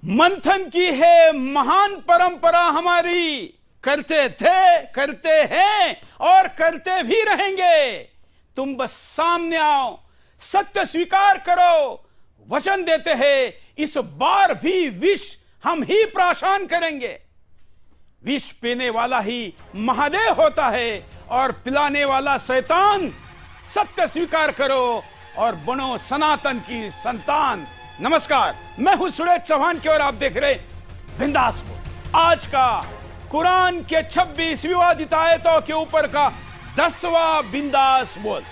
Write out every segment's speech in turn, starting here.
मंथन की है महान परंपरा हमारी, करते थे, करते हैं और करते भी रहेंगे। तुम बस सामने आओ, सत्य स्वीकार करो। वचन देते हैं इस बार भी विष हम ही प्राशन करेंगे। विष पीने वाला ही महादेव होता है और पिलाने वाला शैतान। सत्य स्वीकार करो और बनो सनातन की संतान। नमस्कार, मैं हूं सुरेश चौहान की और आप देख रहे बिंदास बोल। आज का कुरान के 26 विवादित आयतों के ऊपर का 10वां बिंदास बोल।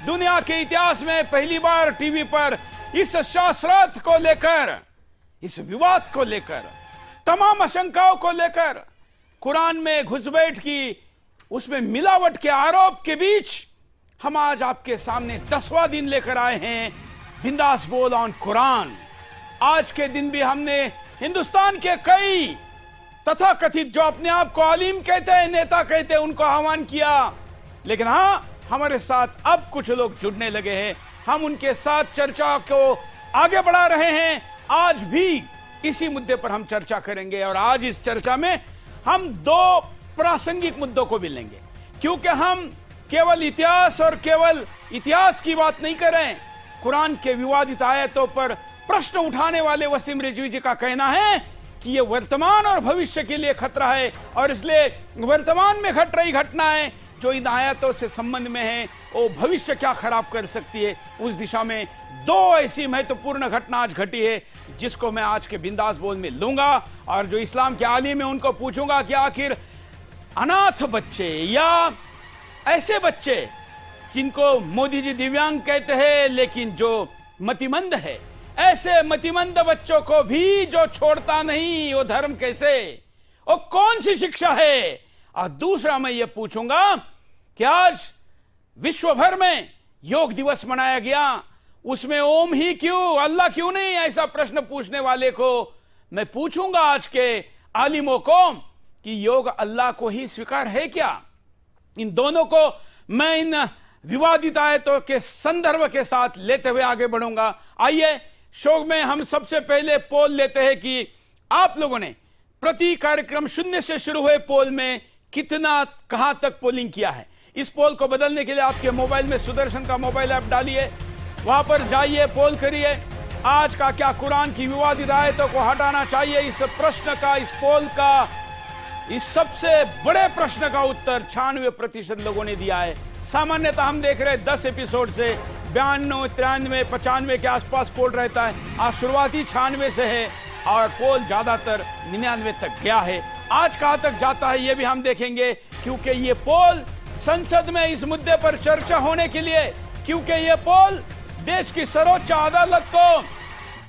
दुनिया के इतिहास में पहली बार टीवी पर इस शास्त्रार्थ को लेकर, इस विवाद को लेकर, तमाम आशंकाओं को लेकर कुरान में घुसपैठ की, उसमें मिलावट के आरोप के बीच हम आज आपके सामने 10वां दिन लेकर आए हैं बिंदास बोल ऑन कुरान। आज के दिन भी हमने हिंदुस्तान के कई तथाकथित, जो अपने आप को आलिम कहते हैं, नेता कहते हैं, उनको आह्वान किया। लेकिन हां, हमारे साथ अब कुछ लोग जुड़ने लगे हैं। हम उनके साथ चर्चा को आगे बढ़ा रहे हैं। आज भी इसी मुद्दे पर हम चर्चा करेंगे और आज इस चर्चा में हम 2 प्रासंगिक मुद्दों को भी लेंगे, क्योंकि हम केवल इतिहास और केवल इतिहास की बात नहीं कर रहे हैं। कुरान के विवादित आयतों पर प्रश्न उठाने वाले वसीम रिजवी जी का कहना है कि यह वर्तमान और भविष्य के लिए खतरा है और इसलिए वर्तमान में घट रही घटनाएं जो इन आयतों से संबंध में है, वो भविष्य क्या खराब कर सकती है। उस दिशा में 2 ऐसी महत्वपूर्ण घटना आज घटी है जिसको मैं आज के बिंदास बोल में लूंगा और जो इस्लाम के आलिम है उनको पूछूंगा कि आखिर अनाथ बच्चे या ऐसे बच्चे जिनको मोदी जी दिव्यांग कहते हैं लेकिन जो मतिमंद है, ऐसे मतिमंद बच्चों को भी जो छोड़ता नहीं, वो धर्म कैसे, वो कौन सी शिक्षा है। और दूसरा मैं ये पूछूंगा कि आज विश्व भर में योग दिवस मनाया गया, उसमें ओम ही क्यों, अल्लाह क्यों नहीं, ऐसा प्रश्न पूछने वाले को मैं पूछूंगा आज के आलिमों को कि योग अल्लाह को ही स्वीकार है क्या। इन दोनों को मैं इन विवादित आयतों के संदर्भ के साथ लेते हुए आगे बढ़ूंगा। आइए शो में हम सबसे पहले पोल लेते हैं कि आप लोगों ने प्रति कार्यक्रम 0 से शुरू हुए पोल में कितना, कहां तक पोलिंग किया है। इस पोल को बदलने के लिए आपके मोबाइल में सुदर्शन का मोबाइल ऐप डालिए, वहां पर जाइए, पोल करिए। आज का क्या कुरान की विवादित आयतों को हटाना चाहिए, इस प्रश्न का, इस पोल का, इस सबसे बड़े प्रश्न का उत्तर 96% लोगों ने दिया है। सामान्यतः हम देख रहे हैं 10 एपिसोड से 92, 93, 95 के आसपास पोल रहता है। आज शुरुआती 96 से है और पोल ज्यादातर 99 तक गया है। आज कहां तक जाता है ये भी हम देखेंगे, क्योंकि ये पोल संसद में इस मुद्दे पर चर्चा होने के लिए, क्योंकि ये पोल देश की सर्वोच्च अदालत को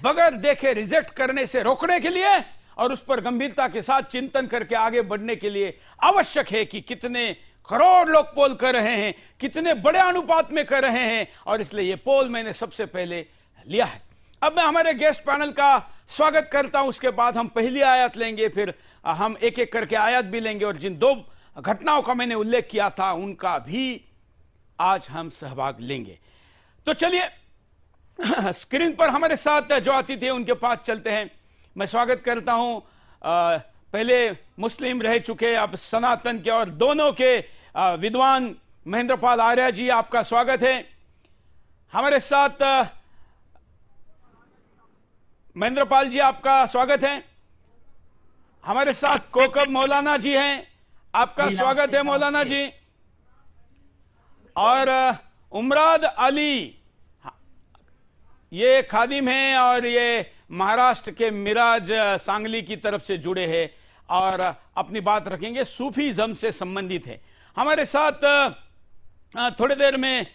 बगैर देखे रिजेक्ट करने से रोकने के लिए और उस पर गंभीरता के साथ चिंतन करके आगे बढ़ने के लिए आवश्यक है कि कितने करोड़ लोग पोल कर रहे हैं, कितने बड़े अनुपात में कर रहे हैं, और इसलिए ये पोल मैंने सबसे पहले लिया है। अब मैं हमारे गेस्ट पैनल का स्वागत करता हूं, उसके बाद हम पहली आयत लेंगे, फिर हम एक एक करके आयत भी लेंगे और जिन 2 घटनाओं का मैंने उल्लेख किया था उनका भी आज हम सहभाग लेंगे। तो चलिए स्क्रीन पर हमारे साथ जो अतिथि है उनके पास चलते हैं। मैं स्वागत करता हूं पहले मुस्लिम रह चुके, अब सनातन के और दोनों के विद्वान महेंद्रपाल आर्य जी, आपका स्वागत है। हमारे साथ महेंद्रपाल जी, आपका स्वागत है। हमारे साथ कोकब मौलाना जी हैं, आपका स्वागत है मौलाना जी। और उमराद अली, ये खादिम हैं और ये महाराष्ट्र के मिराज सांगली की तरफ से जुड़े हैं और अपनी बात रखेंगे, सूफीज़म से संबंधित है। हमारे साथ थोड़ी देर में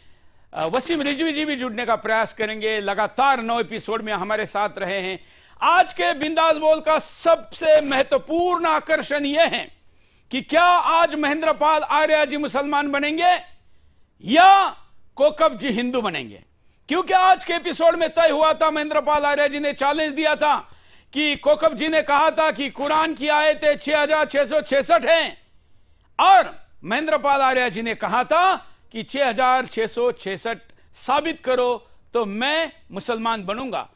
वसीम रिजवी जी भी जुड़ने का प्रयास करेंगे, लगातार 9 एपिसोड में हमारे साथ रहे हैं। आज के बिंदास बोल का सबसे महत्वपूर्ण आकर्षण यह है कि क्या आज महेंद्रपाल आर्य जी मुसलमान बनेंगे या कोकब जी हिंदू बनेंगे, क्योंकि आज के एपिसोड में तय हुआ था, महेंद्रपाल आर्य जी ने चैलेंज दिया था कि कोकब जी ने कहा था कि कुरान की आयतें 6666 हैं और महेंद्रपाल आर्य जी ने कहा था कि 6666 साबित करो तो मैं मुसलमान बनूंगा।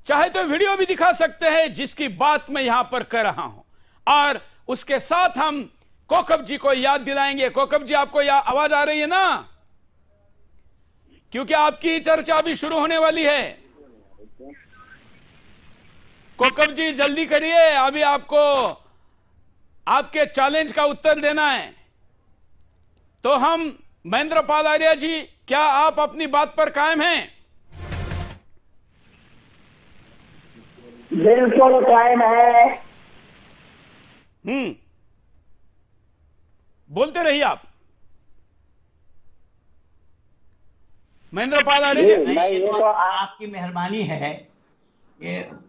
चाहे तो वीडियो भी दिखा सकते हैं जिसकी बात मैं यहां पर कर रहा हूं, और उसके साथ हम कोकब जी को याद दिलाएंगे। कोकब जी, आपको आवाज आ रही है ना? क्योंकि आपकी चर्चा भी शुरू होने वाली है। कोकब जी जल्दी करिए, अभी आपको आपके चैलेंज का उत्तर देना है। तो हम महेंद्र पाल आर्य जी, क्या आप अपनी बात पर कायम हैं? बिल्कुल कायम है। बोलते रहिए आप, महेंद्र पाल आर्य जी। ये तो आपकी मेहरबानी है कि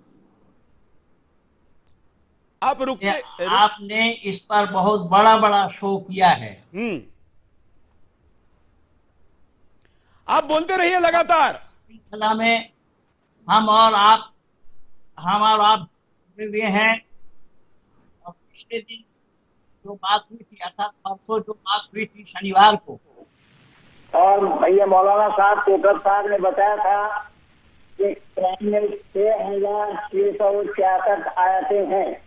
आप रुकते आपने इस पर बहुत बड़ा बड़ा शो किया है। आप बोलते रहिए लगातार। श्रृंखला में हम और आप जुड़े हुए हैं। और पिछले दिन जो बात हुई थी, अर्थात परसों जो बात हुई थी शनिवार को, और भैया मौलाना साहब कोकब साहब ने बताया था कि कुरान में 6,666 आयतें हैं।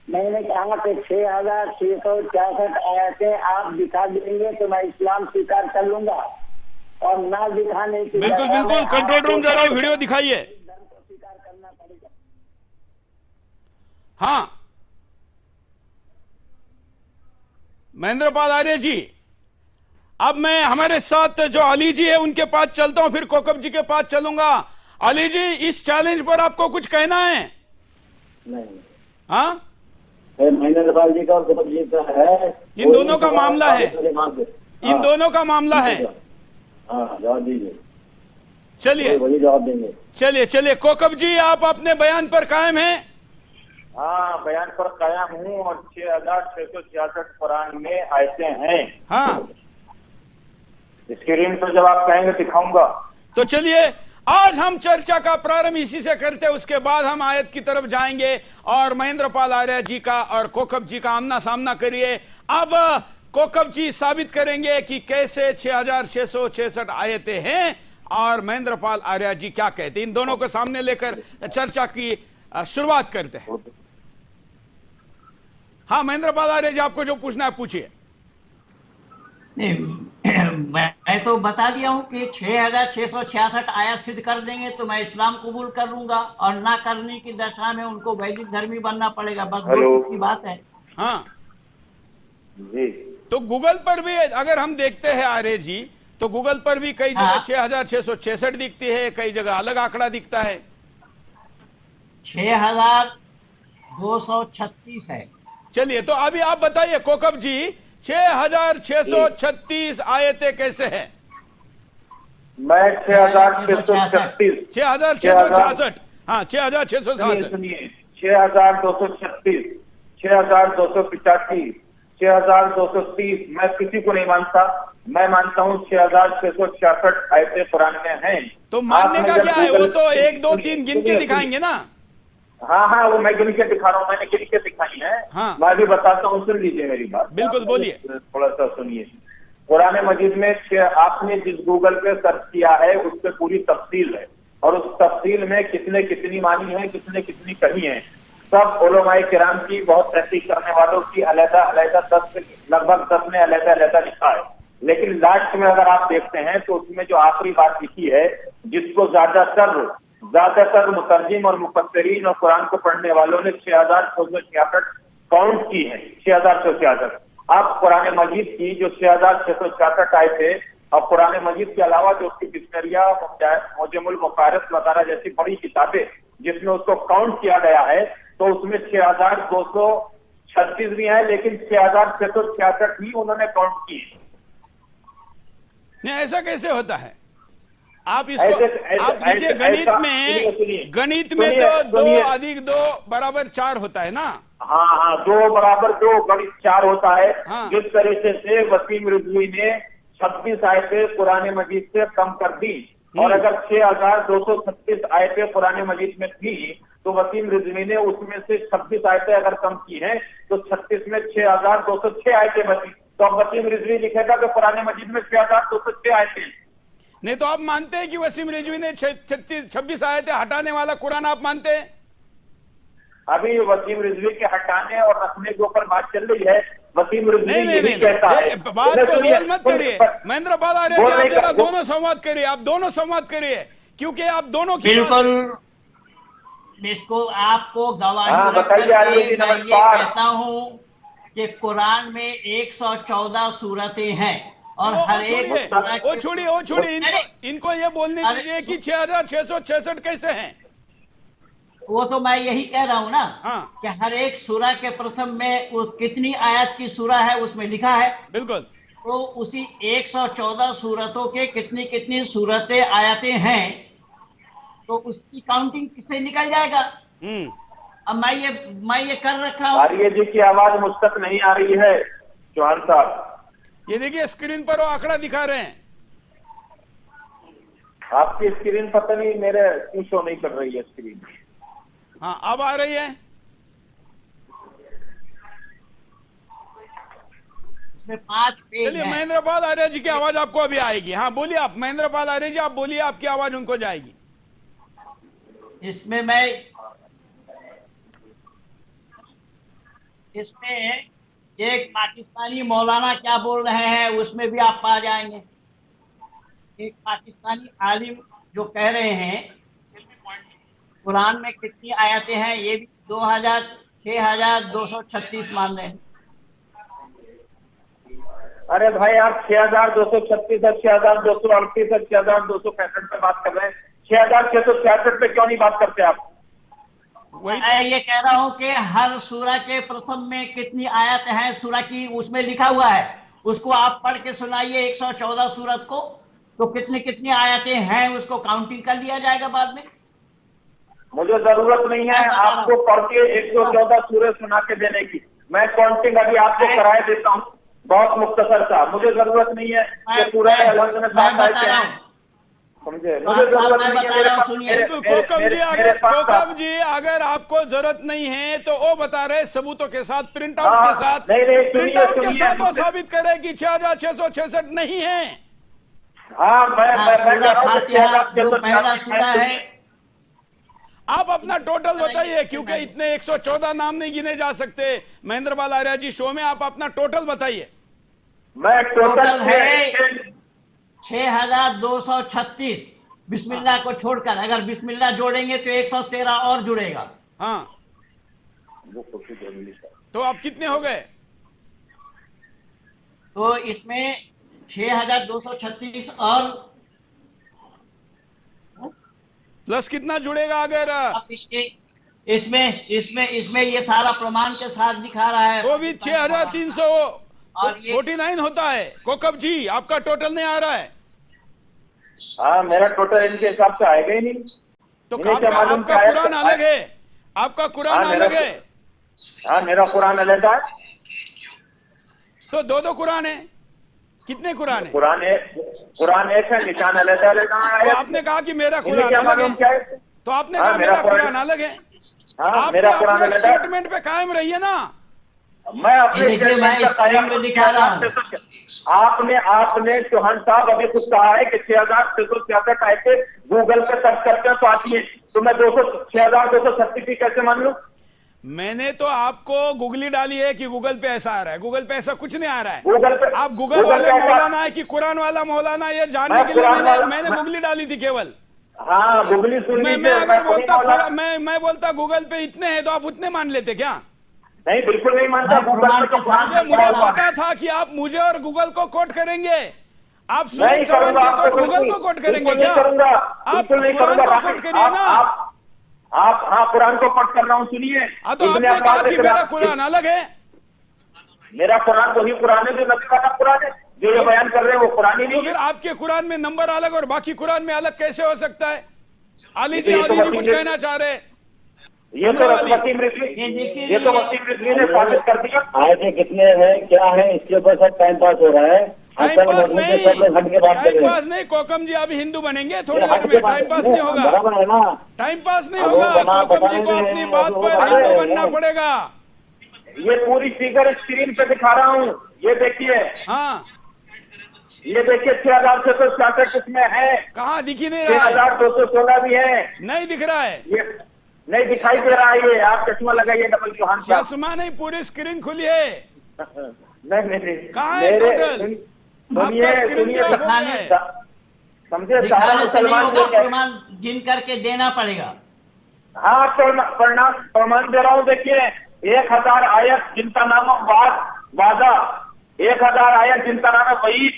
मैंने कहा कि 6,666 आयतें आप दिखा देंगे तो मैं इस्लाम स्वीकार कर लूंगा, और ना दिखाने की बिल्कुल बिल्कुल, कंट्रोल रूम जरा वीडियो दिखाइए। स्वीकार करना पड़ेगा। हाँ, महेंद्र पाल आर्य जी, अब मैं हमारे साथ जो अली जी है उनके पास चलता हूं, फिर कोकब जी के पास चलूंगा। अली जी, इस चैलेंज पर आपको कुछ कहना है? नहीं। हाँ, महेंद्र पाल जी का और कोकब जी का है, इन दोनों का मामला है, इन दोनों का मामला है। जवाब दीजिए। चलिए वही जवाब देंगे। चलिए कोकब जी, आप अपने बयान पर कायम हैं? हाँ, बयान पर कायम हूँ, और 6,666 कुरान में आयतें हैं। हाँ, स्क्रीन पर जब आप कहेंगे दिखाऊंगा। तो चलिए आज हम चर्चा का प्रारंभ इसी से करते हैं, उसके बाद हम आयत की तरफ जाएंगे और महेंद्र पाल आर्य जी का और कोकब जी का आमना सामना करिए। अब कोकब जी साबित करेंगे कि कैसे 6,666 आयतें हैं और महेंद्र पाल आर्य जी क्या कहते हैं। इन दोनों को सामने लेकर चर्चा की शुरुआत करते हैं। हाँ, महेंद्र पाल आर्य जी, आपको जो पूछना है पूछिए। मैं तो बता दिया हूं कि 6,666 आयत सिद्ध कर देंगे तो मैं इस्लाम कबूल कर लूंगा, और ना करने की दशा में उनको वैदिक धर्मी बनना पड़ेगा। बस दो की बात है। हाँ जी, तो गूगल पर भी अगर हम देखते हैं आर्य जी, तो गूगल पर भी कई जगह 6,666 दिखती है, कई जगह अलग आंकड़ा दिखता है। 6,236 है। चलिए, तो अभी आप बताइए कोकब जी, 6,636 आयतें कैसे हैं? मैं 6,666 6,666 हाँ 6,666 सुनिए, 6,236, 6,285, 6,230। मैं किसी को नहीं मानता, मैं मानता हूँ 6,666 आयतें कुरान में हैं। तो मानने का क्या है? वो तो 1 2 3 गिन के दिखाएंगे ना। हाँ, वो मैं गिन के दिखा रहा हूँ, मैंने गिन के दिखाई है। हाँ, मैं भी बताता हूँ, सुन लीजिए मेरी बात। बिल्कुल बोलिए। थोड़ा सा सुनिए। कुरान मजीद में आपने जिस गूगल पे सर्च किया है उस पे पूरी तफसील है, और उस तफसील में किसने कितनी मानी है, किसने कितनी कही है, सब उलमाए किराम की, बहुत तहकीक करने वालों की अलग-अलग 10 लगभग 10 ने अलग-अलग लिखा है। लेकिन लास्ट में अगर आप देखते हैं तो उसमें जो आखिरी बात लिखी है, जिसको ज्यादातर मुतर्जिम और मुफस्सिरीन और कुरान को पढ़ने वालों ने 6,666 काउंट की है। 6,666। अब कुरान मजीद की जो 6,666 आयतें, और कुरान मजीद के अलावा जो उसकी डिक्शनरिया, मुजमुल मुफारिस वगैरह जैसी बड़ी किताबें जिसमें उसको काउंट किया गया है, तो उसमें 6,236 भी है, लेकिन 6,666 ही उन्होंने काउंट की। नहीं, ऐसा कैसे होता है? आप इसको आप देखिए, गणित में तो 2 अधिक 2 बराबर 4 होता है ना। हाँ, 2 बराबर 2 गणित 4 होता है। हाँ। जिस तरीके से वसीम रिजवी ने 26 आयतें कुरान मजीद से कम कर दी, और अगर 6,236 आयतें कुरान मजीद में थी, तो वसीम रिजवी ने उसमें से 26 आयतें अगर कम की हैं, तो 36 में 6,206 आयतें बची। तो अब वसीम रिजवी लिखेगा कि कुरान मजीद में 6,206 आयतें। नहीं तो आप मानते हैं कि वसीम रिजवी ने 26 आयतें हटाने वाला कुरान आप मानते हैं? अभी वसीम रिजवी के हटाने और रखने के ऊपर बात चल रही है। वसीम रिजवी नहीं नहीं यही नहीं, कहता है। बात को गोल मत करिए महेंद्र पाल आर्य जी, आप जरा दोनों संवाद करिए, आप दोनों संवाद करिए, क्योंकि आप दोनों की बिल्कुल इसको आपको गवाही हाँ, रख बताइए करके आर्य जी, मैं ये नमस्कार। कहता हूँ कि कुरान में 114 सूरतें हैं और हर एक सूरह वो के- छोड़िए इनको ये बोलने अरे, दीजिए कि 6666 कैसे हैं? वो तो मैं यही कह रहा हूँ ना हाँ। कि हर एक सूरह के प्रथम में वो कितनी आयत की सूरह है उसमें लिखा है। बिल्कुल। तो उसी 114 सूरतों के कितनी कितनी सूरतें आयतें हैं, तो उसकी काउंटिंग किससे निकल जाएगा। अब मैं ये कर रखा हूँ। आर्य जी की आवाज मुझ तक नहीं आ रही है चौहान साहब। ये देखिए स्क्रीन पर वो आंकड़ा दिखा रहे हैं। आपकी स्क्रीन पता नहीं मेरे क्यों शो नहीं कर रही है स्क्रीन। हाँ अब आ रही है। इसमें 5 पेज चलिए हैं। महेंद्र पाल आर्य जी की आवाज आपको अभी आएगी। हाँ बोलिए आप महेंद्र पाल आर्य जी, आप बोलिए, आपकी आवाज उनको जाएगी। इसमें एक पाकिस्तानी मौलाना क्या बोल रहे हैं उसमें भी आप पा जाएंगे। एक पाकिस्तानी आलिम जो कह रहे हैं कुरान में कितनी आयतें हैं, ये भी 6236 मान रहे हैं। अरे भाई आप 6236 और 6238 और 6265 पे बात कर रहे हैं, 6666 पे क्यों नहीं बात करते आप? वही मैं ये कह रहा हूँ कि हर सूरह के प्रथम में कितनी आयत हैं सूरह की उसमें लिखा हुआ है, उसको आप पढ़ के सुनाइए 114 सूरत को, तो कितनी कितनी आयतें हैं उसको काउंटिंग कर लिया जाएगा बाद में। मुझे जरूरत नहीं है आपको पढ़ के 114 सूरत सुना के देने की। मैं काउंटिंग अभी आपको कराए देता हूँ बहुत मुख्तसर सा। मुझे जरूरत नहीं है कि पूरा अलग में साथ आते हैं, समझे? मुझे जरूरत नहीं है। कोकम जी अगर आपको जरूरत नहीं है तो वो बता रहे सबूतों के साथ, प्रिंट आउट के साथ, प्रिंट आउट के साथ वो साबित करे कि 6666 नहीं है। हाँ मैं पहला सूरह है। आप अपना टोटल बताइए, क्योंकि इतने 114 नाम नहीं गिने जा सकते महेंद्र पाल आर्य जी शो में। आप अपना टोटल बताइए। मैं टोटल है 6236 बिस्मिल्लाह को छोड़कर। अगर बिस्मिल्लाह जोड़ेंगे तो 113 और जुड़ेगा। हाँ तो आप कितने हो गए? तो इसमें 6236 और प्लस कितना जुड़ेगा अगर अब इसमें ये सारा प्रमाण के साथ दिखा रहा है। वो भी 6349 होता है। कोकब जी आपका टोटल नहीं आ रहा है। हाँ मेरा टोटल इनके हिसाब से आएगा ही नहीं। तो आपका कुरान अलग है, आपका कुरान अलग है। हाँ मेरा कुरान अलग है। तो दो कुरान है। कितने कुरान है? कुरान एक है, निशान अलग अलग है। तो आपने कहा कि मेरा कुरान अलग है, तो आपने कहा मेरा कुरान अलग है। आप मेरा कुरान अलग है। स्टेटमेंट पे कायम रहिए ना। मैं अपने में दिखा रहा हूँ। आपने चौहान साहब अभी कुछ कहा है कि 6666 आयतें गूगल पे सर्च करते हैं तो आती है, तो मैं 6236 कैसे मान लूं? मैंने तो आपको गूगली डाली है कि गूगल पे ऐसा आ रहा है। गूगल पे ऐसा कुछ नहीं आ रहा है। गूगल पे आप गूगल वाले मौलाना है कि कुरान वाला मौलाना, ये जानने के लिए मैंने गूगली डाली थी केवल। हाँ गूगली सुन लीजिए। मैं अगर बोलता मैं बोलता गूगल पे इतने हैं तो आप उतने मान लेते क्या? नहीं बिल्कुल नहीं मानता। गूगल पे मुझे पता था कि आप मुझे और गूगल को कोट करेंगे। आप नहीं करूंगा, गूगल को कोट करेंगे क्या? आप कुरान को कोट करिए ना। आप हाँ कुरान को पढ़ कर रहा हूँ, सुनिए। तो आपने कहा कि मेरा कुरान अलग है। मेरा कुरान वही कुरान है जो नबी वाला कुरान है, जो ये बयान कर रहे हैं वो कुरान ही नहीं है। तो फिर आपके कुरान में नंबर अलग और बाकी कुरान में अलग कैसे हो सकता है? अली जी कुछ कहना चाह रहे हैं। ये तो वसीम रिजवी ने साबित कर दिया। आयतें कितने हैं क्या है इसके ऊपर सब टाइम पास हो रहा है। टाइम पास नहीं कोकम जी, अभी हिंदू बनेंगे थोड़ी देर में। टाइम पास नहीं होगा, टाइम पास नहीं होगा। कोकम जी को अपनी बात पर हिंदू बनना पड़ेगा। ये पूरी फिगर स्क्रीन पे दिखा रहा हूँ, ये देखिए। हाँ ये देखिए 6,666 किसमें है, कहाँ दिख ही नहीं रहा है? 6,216 भी है। नहीं दिख रहा है, ये नहीं दिखाई दे रहा है। ये आप चश्मा लगाइए डबल चौहान साहब। चश्मा नहीं, पूरी स्क्रीन खुली है। नहीं कहाँ है टोटल? सुनिए आपका स्क्रीन सुनिए, क्या हो गया है? समझे, सारा दिखाने से नहीं मुसलमान होगा, देख रहे हैं। प्रमाण गिन करके देना पड़ेगा। हाँ प्रमाण दे रहा हूँ। देखिए 1,000 आयत जिनका नाम वादा, 1,000 आयत जिनका नाम है वईद,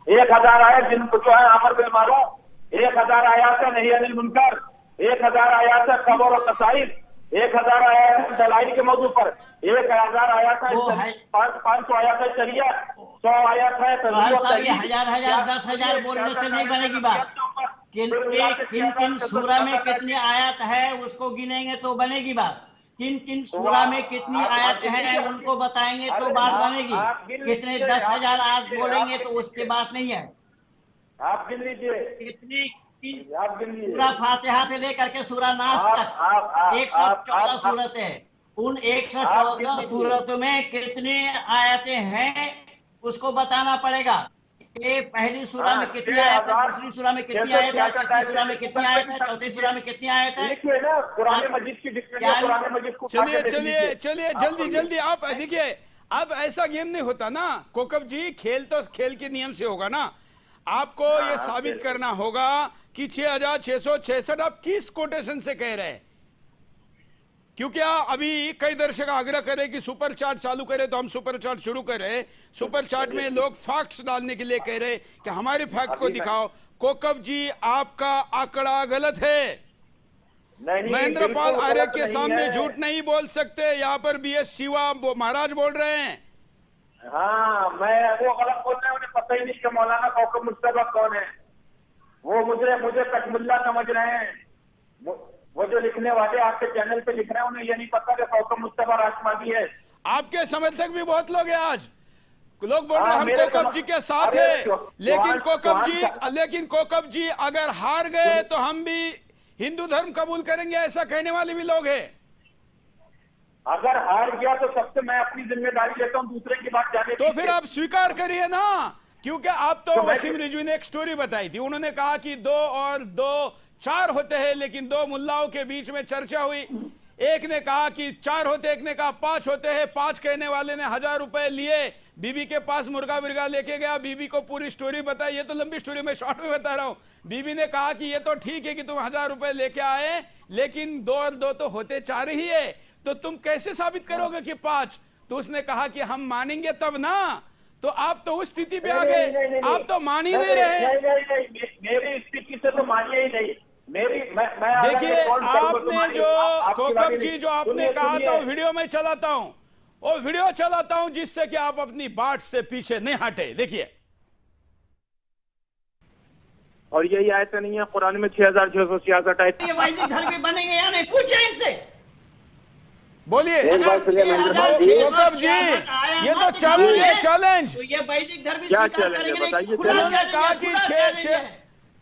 1,000 आयत जिनको जो है अमर बिल मारूफ, 1,000 आयत है नहीं अनिल मुनकर, 1,000 आयत है खबर और तसाइल, 1,000 आयत है दलाइल के मौजू पर, 1,000 आयत है 500 आयत है शरीयत, 100 आयत है साहब ये हजार 10,000 बोलने से नहीं बनेगी बात। किन किन सूरा में कितनी आयत है उसको गिनेंगे तो बनेगी बात। किन किन सूरा में कितनी आयत है उनको बताएंगे तो बात बनेगी। कितने 10,000 आयत बोलेंगे तो उसकी बात नहीं है। आप गिन लीजिए, कितनी आप गिन लीजिए। सूरा फातिहा से लेकर के सूरा नास तक 114 सूरत है। उन 114 सूरतों में कितनी आयतें हैं उसको बताना पड़ेगा। कि पहली सूरा में कितनी आयत है, दूसरी सूरा में कितनी आयत है, तीसरी सूरा में कितनी आयत है, चौथी सूरा में कितनी आयत है। देखिए ना कुरान मजीद की डिक्शनरी, कुरान मजीद को उठा के चलिए देख चलिए लीजिए। चलिए जल्दी जल्दी आप देखिए, अब ऐसा गेम नहीं होता ना कोकब जी, खेल तो खेल के नियम से होगा ना। आपको ये साबित करना होगा कि 6,666 आप किस कोटेशन से कह रहे हैं। क्योंकि अभी कई दर्शक आग्रह करे कि सुपर चार्ट चालू करे, तो हम सुपर चार्ट शुरू करें। सुपर चार्ट में लोग फैक्ट्स डालने के लिए कह रहे कि हमारे फैक्ट को दिखाओ। कोकब जी आपका आंकड़ा गलत है। महेंद्र पाल आर्य के सामने झूठ नहीं बोल सकते। यहाँ पर BS शिवा महाराज बोल रहे हैं। हाँ मैं वो गलत बोल रहे हैं, उन्हें पता ही नहीं कि मौलाना कौकब मुस्तफा कौन है। वो मुझे कटमुल्ला समझ रहे हैं। वो जो लिखने वाले आपके चैनल पे लिख रहे हैं उन्हें ये नहीं पता कि कौकब मुस्तफा राष्ट्रवादी है। आपके समर्थक भी बहुत लोग हैं। आज लोग बोल रहे हैं हम कोकब जी के साथ है, लेकिन कोकब जी अगर हार गए तो हम भी हिंदू धर्म कबूल करेंगे, ऐसा कहने वाले भी लोग हैं। अगर हार गया तो सबसे मैं अपनी जिम्मेदारी लेता हूं, दूसरे की बात जाने तो फिर आप स्वीकार करिए ना। क्योंकि आप तो वसीम रिजवी ने एक स्टोरी बताई थी, उन्होंने कहा कि 2 और 2 4 होते हैं, लेकिन 2 मुल्लाओं के बीच में चर्चा हुई। एक ने कहा कि 4 होते, एक ने कहा 5 होते हैं। 5 कहने वाले ने 1,000 रुपए लिए, बीबी के पास मुर्गा बिर्गा लेके गया, बीबी को पूरी स्टोरी बताई। ये तो लंबी स्टोरी, मैं शॉर्ट में बता रहा हूं। बीबी ने कहा कि ये तो ठीक है कि तुम 1,000 रुपए लेके आए, लेकिन 2 और 2 तो होते 4 ही है, तो तुम कैसे साबित करोगे कि 5? तो उसने कहा कि हम मानेंगे तब ना। तो आप तो उस स्थिति पे आ गए, आप तो मान ही नहीं रहे। मेरी स्थिति से तो मानिए ही नहीं। देखिए आपने जो कोकब जी जो आपने कहा था वो वीडियो में चलाता हूं, वो वीडियो चलाता हूं जिससे कि आप अपनी बात से पीछे नहीं हटे। देखिए, और यही आयत नहीं है कुरान में 6,666 आयत। ये वैदिक धर्म में बनेंगे या नहीं, पूछे इनसे। बोलिए कोकब जी, ये तो चैलेंज। तो ये वैदिक धर्म क्या स्वीकार चैलेंज है करेंगे बताइए। उन्होंने कहा कि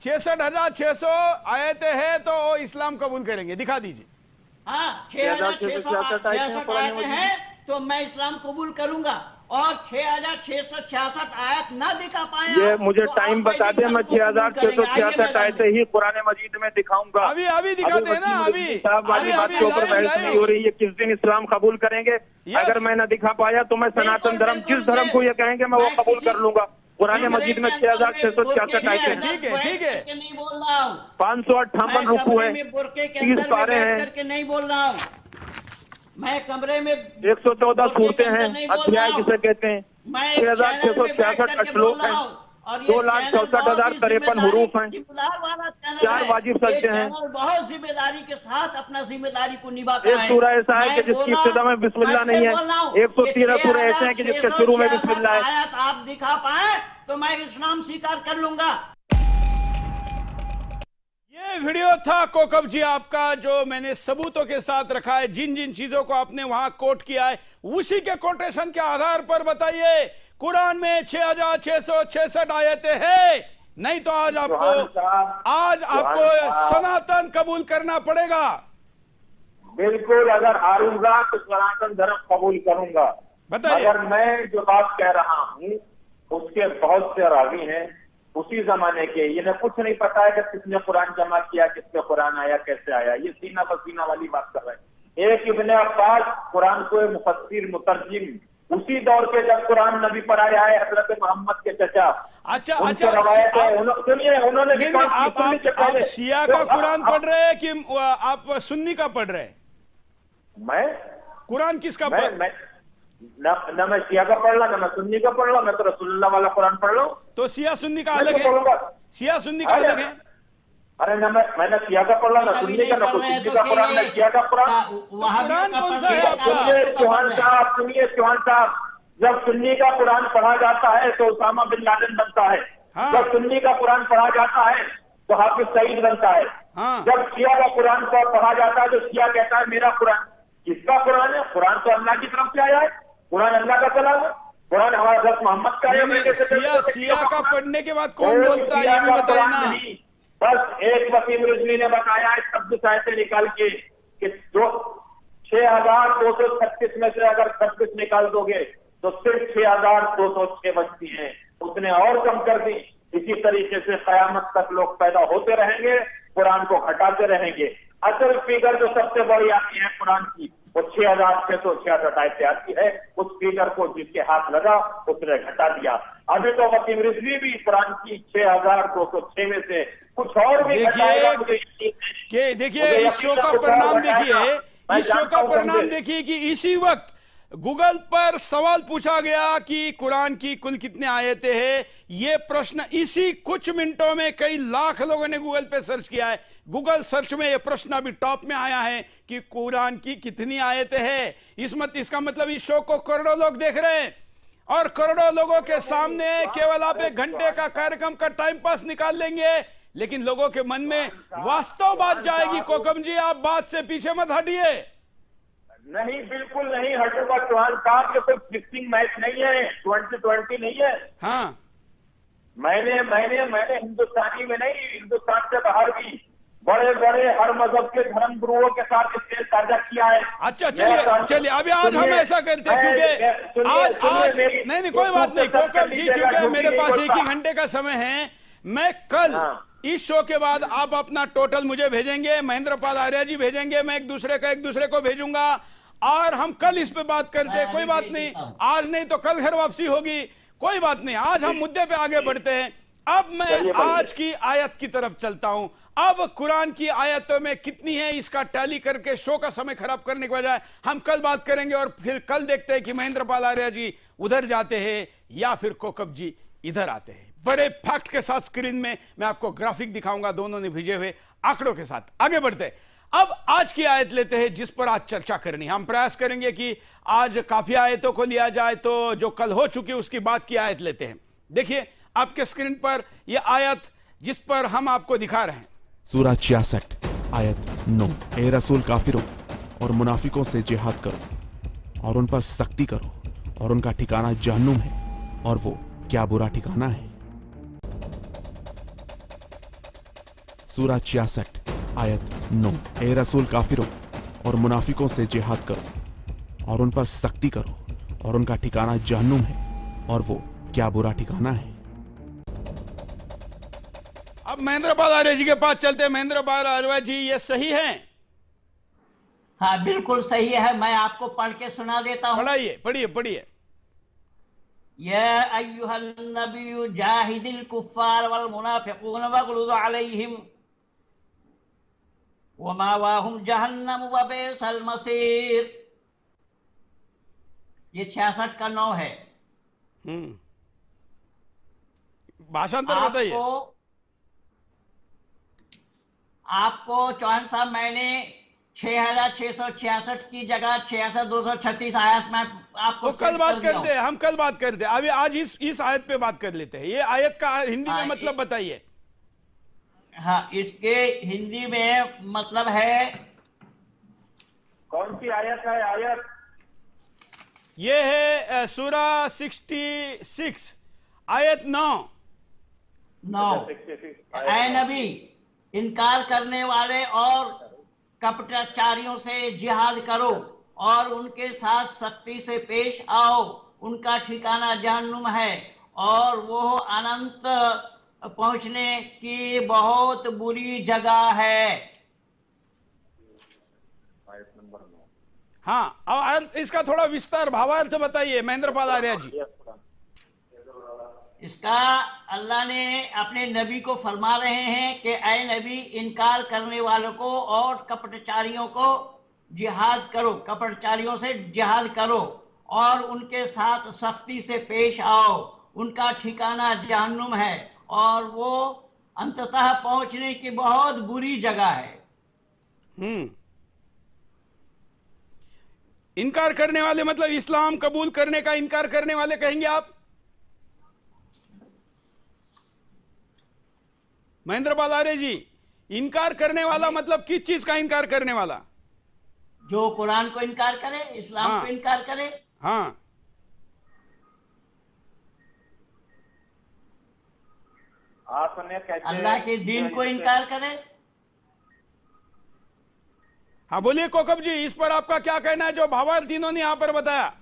66,600 आयतें हैं तो वो इस्लाम कबूल करेंगे। दिखा दीजिए। हाँ 6,666 आयतें हैं तो मैं इस्लाम कबूल करूंगा, और 6,666 आयत ना दिखा पाए ये मुझे टाइम बता दे, मैं 6,666 आयतें ही कुरान मजीद में दिखाऊंगा। अभी दिखाते हैं ना। अभी बात के ऊपर बहस नहीं हो रही है। किस दिन इस्लाम कबूल करेंगे? अगर मैं न दिखा पाया तो मैं सनातन धर्म, जिस धर्म को ये कहेंगे मैं वो कबूल कर लूंगा। कुरान मजीद में 6,666 आयतें, ठीक है। नहीं बोल रहा हूँ, 558 रुकू है, 30 पारे हैं, करके नहीं बोल रहा हूँ। मैं कमरे में 114 सूरतें हैं, अध्याय जिसे कहते हैं, 6,666 श्लोक हैं, 2,64,053 हरूफ हैं, 4 वाजिब सजदे हैं। बहुत जिम्मेदारी के साथ अपना जिम्मेदारी को निभाता है। एक सूरह ऐसा है कि जिसकी इब्तिदा में बिस्मिल्लाह नहीं है, 113 सूरह ऐसे हैं कि जिसके शुरू में बिस्मिल्लाह है। आप दिखा पाए तो मैं इस्लाम स्वीकार कर लूंगा। ये वीडियो था कोकब जी आपका, जो मैंने सबूतों के साथ रखा है। जिन जिन चीजों को आपने वहां कोट किया है उसी के कोटेशन के आधार पर बताइए। कुरान में 6,666 आयतें हैं, नहीं तो आज आपको सनातन कबूल करना पड़ेगा। बिल्कुल, अगर हारूंगा तो सनातन धर्म कबूल करूंगा। बताइए। अगर मैं जो बात कह रहा हूँ उसके बहुत से रावी हैं उसी जमाने के, इन्हें कुछ नहीं पता है कि किसने कुरान जमा किया, किसके कुरान आया, कैसे आया। ये सीना पसीना वाली बात कर रहे हैं। एक इब्ने अब्बास कुरान को मुफस्सिर मुतरजिम उसी दौर के जब कुरान नबी पर आया है, हजरत मोहम्मद के चचा। अच्छा उनसे अच्छा, रवायत है, सुनिए उन्होंने नहीं, नहीं, आप शिया का कुरान पढ़ रहे हैं कि आप सुन्नी का पढ़ रहे हैं? मैं कुरान किसका मैं न मैं शिया का पढ़ रहा, न मैं सुन्नी का पढ़ रहा, मैं तो रसूलुल्लाह वाला कुरान पढ़ रहा हूँ। तो शिया सुन्नी का मैं अलग तो है, पढ़ूंगा। शिया सुन्नी का अलग है। अरे ना मैंने शिया का पढ़ रहा, ना सुन्नी का, ना सुन्नी का कुरान, ना शिया का कुरान। कुरान कौन सा है आपका? सुनिए चौहान साहब, सुनिए चौहान साहब, जब सुन्नी का कुरान पढ़ा जाता है तो उसामा बिन लादेन बनता है। हाँ। जब सुन्नी का कुरान पढ़ा जाता है तो हाफिज सईद बनता है। हाँ। जब शिया का कुरान पढ़ा जाता है तो शिया कहता है मेरा कुरान। किसका कुरान है? कुरान तो अल्लाह की तरफ से आया है, कुरान अल्लाह का कलाम है, कुरान हमारा हज़रत मोहम्मद का है। शिया का पढ़ने के बाद कौन बोलता है ये भी बताइए ना। बस एक वसीम रिजवी ने बताया है शब्द साहित्य निकाल के कि जो 6236 में से अगर 36 निकाल दोगे तो सिर्फ 6206 बचती हैं। उसने और कम कर दी। इसी तरीके से कयामत तक लोग पैदा होते रहेंगे, कुरान को घटाते रहेंगे। असल फिगर जो सबसे बड़ी आती है कुरान की वो 6666 आयतें आती है। उस फिगर को जिसके हाथ लगा उसने घटा दिया। अभी तो वसीम रिजवी भी कुरान की 6206 में से कुछ और भी घटाएगा। देखिए इस शो का परिणाम देखिए, इस शो का परिणाम देखिए कि इसी वक्त गूगल पर सवाल पूछा गया कि कुरान की कुल कितने आयतें हैं। यह प्रश्न इसी कुछ मिनटों में कई लाख लोगों ने गूगल पे सर्च किया है। गूगल सर्च में यह प्रश्न अभी टॉप में आया है कि कुरान की कितनी आयतें हैं। इसका मतलब इस शो को करोड़ों लोग देख रहे हैं और करोड़ों लोगों के सामने केवल आप 1 घंटे का कार्यक्रम का टाइम पास निकाल लेंगे, लेकिन लोगों के मन में वास्तव बात जाएगी। कोकम जी आप बात से पीछे मत हटिए। नहीं, बिल्कुल नहीं हटूंगा चौहान साहब। ये कोई फिक्सिंग मैच नहीं है, 2020 नहीं है। हाँ, मैंने हिंदुस्तानी में नहीं, हिंदुस्तान से बाहर भी बड़े बड़े हर मजहब के धर्म गुरुओं के साथ इससे साझा किया है। अच्छा चलिए अभी आज हम ऐसा करते हैं क्योंकि आज नहीं कोई बात नहीं कोकम जी, क्योंकि मेरे पास 1 ही घंटे का समय है। मैं कल इस शो के बाद आप अपना टोटल मुझे भेजेंगे, महेंद्र पाल आर्य जी भेजेंगे, मैं एक दूसरे को भेजूंगा और हम कल इस पे बात करते हैं। कोई बात नहीं, आज नहीं तो कल घर वापसी होगी, कोई बात नहीं। आज हम मुद्दे पे आगे बढ़ते हैं। अब मैं आज की आयत की तरफ चलता हूं। अब कुरान की आयतों में कितनी है इसका टैली करके शो का समय खराब करने के बजाय हम कल बात करेंगे और फिर कल देखते हैं कि महेंद्र पाल आर्य जी उधर जाते हैं या फिर कोकब जी इधर आते हैं। बड़े फैक्ट के साथ स्क्रीन में मैं आपको ग्राफिक दिखाऊंगा, दोनों ने भेजे हुए आंकड़ों के साथ। आगे बढ़ते हैं। अब आज की आयत लेते हैं जिस पर आज चर्चा करनी। हम प्रयास करेंगे कि आज काफी आयतों को लिया जाए, तो जो कल हो चुकी उसकी बात की आयत लेते हैं। देखिए आपके स्क्रीन पर यह आयत जिस पर हम आपको दिखा रहे हैं, सूरा 66 आयत 9। ए रसूल काफिरों और मुनाफिकों से जिहाद करो और उन पर सख्ती करो और उनका ठिकाना जहन्नुम है और वो क्या बुरा ठिकाना है। सूरा 66 आयत 9। ए रसूल काफिरों और मुनाफिकों से जिहाद करो और उन पर सख्ती करो और उनका ठिकाना जहन्नुम है और वो क्या बुरा ठिकाना है। अब महेंद्र पाल आर्य जी के पास चलते हैं। महेंद्र पाल आर्य जी ये सही है? हाँ बिल्कुल सही है। मैं आपको पढ़ के सुना देता हूँ। पढ़िए। या अय्युहन नबिय्यु जाहिदिल कुफ्फार वल मुनाफिकून वगलुज़ अलैहिम व मावाहुम जहन्नम व बि'सल मसीर। ये 66 का 9 है। भाषांतर बताइए। आपको चौहान साहब मैंने 6666 की जगह 6236 आयत में आपको तो कल बात करते हैं, हम कल बात करते हैं। अभी आज इस आयत पे बात कर लेते हैं। ये आयत का हिंदी में मतलब बताइए। हाँ, इसके हिंदी में मतलब है। कौन सी आयत है? आयत ये है सूरा 66 आयत 9। ऐ नबी, इनकार करने वाले और कपटाचारियों से जिहाद करो और उनके साथ सख्ती से पेश आओ, उनका ठिकाना जहन्नुम है और वो अनंत पहुंचने की बहुत बुरी जगह है। हाँ, अब इसका थोड़ा विस्तार भावार्थ बताइए महेंद्र पाल आर्य जी। इसका अल्लाह ने अपने नबी को फरमा रहे हैं कि ऐ नबी, इनकार करने वालों को और कपटचारियों को जिहाद करो, कपटचारियों से जिहाद करो और उनके साथ सख्ती से पेश आओ। उनका ठिकाना जहन्नुम है और वो अंततः पहुंचने की बहुत बुरी जगह है। इनकार करने वाले मतलब इस्लाम कबूल करने का इनकार करने वाले कहेंगे आप? महेंद्र पाल आर्य जी, इनकार करने वाला मतलब किस चीज का इनकार करने वाला? जो कुरान को इनकार करे, इस्लाम हाँ, को इनकार करे। हाँ, आपने कैसे अल्लाह के दीन को इनकार करे। हाँ बोलिए कोकब जी, इस पर आपका क्या कहना है जो भावार्थ इन्होंने यहां पर बताया?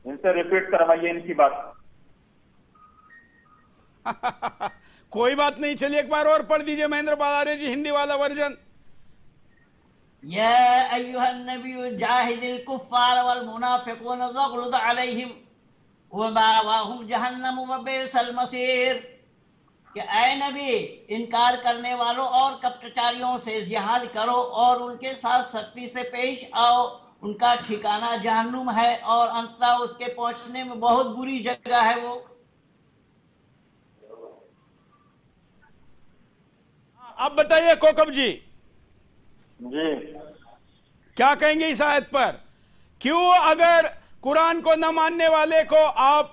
इनसे रिपीट करवाइए इनकी बात। कोई बात नहीं, चलिए एक बार और पढ़ दीजिए महेंद्र पाल आर्य जी, हिंदी वाला वर्जन। या अय्युहन नबी जाहिदिल कुफ्फार वल मुनाफिकीन वग़लुज़ अलैहिम वमावाहुम जहन्नम वबिसल मसीर। कि ऐ नबी, इनकार करने वालों और कपटचारियों से जिहाद करो और उनके साथ सख्ती से पेश आओ। उनका ठिकाना जहन्नुम है और अंततः उसके पहुंचने में बहुत बुरी जगह है वो। अब बताइए कोकब जी, जी क्या कहेंगे इस आयत पर? क्यों अगर कुरान को न मानने वाले को आप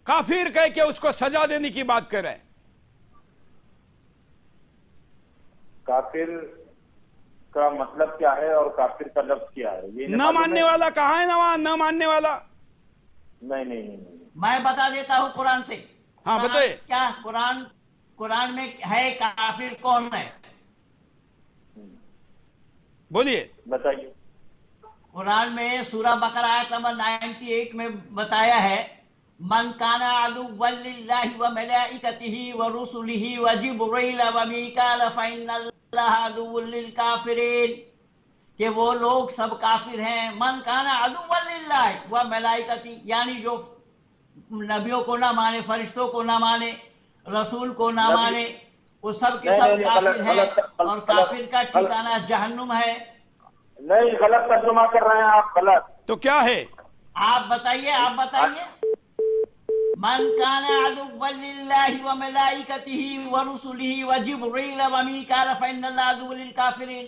काफिर कह के उसको सजा देने की बात कर रहे हैं? काफिर का मतलब क्या है और काफिर का लफ्ज क्या है? ये न मानने वाला कहाँ है ना वहां न मानने वाला? नहीं। मैं बता देता हूँ कुरान से। हाँ बताइए। क्या कुरान में है काफिर कौन है? बोलिए, बताइए। कुरान में सूरह बकरा आयत नंबर 98 में बताया है, मन काना अदुव्वन लिल्लाहि व मलाइकतिही व रुसुलिही व जिब्रील व मीकाल फइन्नल्लाहा अदुव्वुल लिल काफिरीन। कि वो लोग सब काफिर हैं। मन काना अदुव्वन लिल्लाहि व मलाइकती, यानी जो नबियों को ना माने, फरिश्तों को ना माने, रसूल को ना माने, वो सब के सब काफिर हैं और काफिर का ठिकाना जहन्नुम है। नहीं, गलत तर्जुमा कर रहे हैं आप, गलत। तो क्या है? आप बताइए। मन काना अदुव्वन लिल्लाहि व मलाइकतिही व रुसुलिही व जिब्रील व मीकाल फइन्नल्लाहा अदुव्वुल लिल काफिरीन।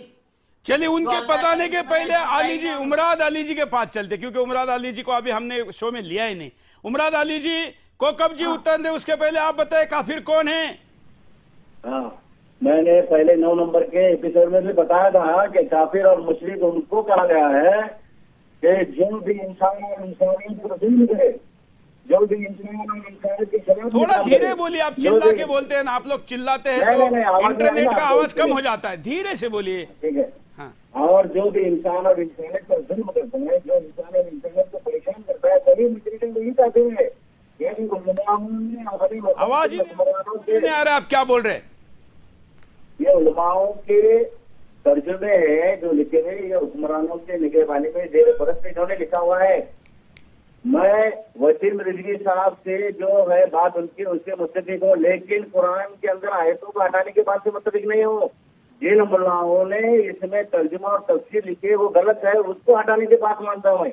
चलिए उनके बताने के पहले अली जी, उमराद अली जी के पास चलते, क्योंकि उमराद अली जी को अभी हमने शो में लिया ही नहीं। उमराद अली जी को कब जी उत्तर दे, उसके पहले आप बताए काफिर कौन है? हाँ, मैंने पहले 9 नंबर के एपिसोड में भी बताया था कि काफिर और मुशरिक उनको कहा गया है कि जो भी इंसान और इंसानियत को जुल्म करे, जो भी इंसान और इंसानियत की शरीयत। थोड़ा धीरे बोलिए, आप चिल्ला के बोलते हैं ना, आप लोग चिल्लाते हैं तो इंटरनेट का आवाज कम हो जाता है। धीरे से बोलिए। ठीक है। हाँ। और जो भी इंसान और इंसानियत को जुल्म करता है, जो इंसान और इंसानियत को परेशान करता है, सभी मुशरिक वही कहते हैं। आवाज ही नहीं आ रहा, आप क्या बोल रहे हैं? ये उलमाओं के तर्जुमे है जो लिखे हुए, ये हुक्मरानों के लिखे वाले में जेर बरस में इन्होंने लिखा हुआ है। मैं वसीम रिजवी साहब से जो है बात उनकी, उससे मुत्तफिक हूँ, लेकिन कुरान के अंदर आयतों को हटाने के बाद से मुत्तफिक नहीं हूँ। जिन उलमाओं ने इसमें तर्जुमा और तफसीर लिखे वो गलत है, उसको हटाने की बात मानता हूँ मैं।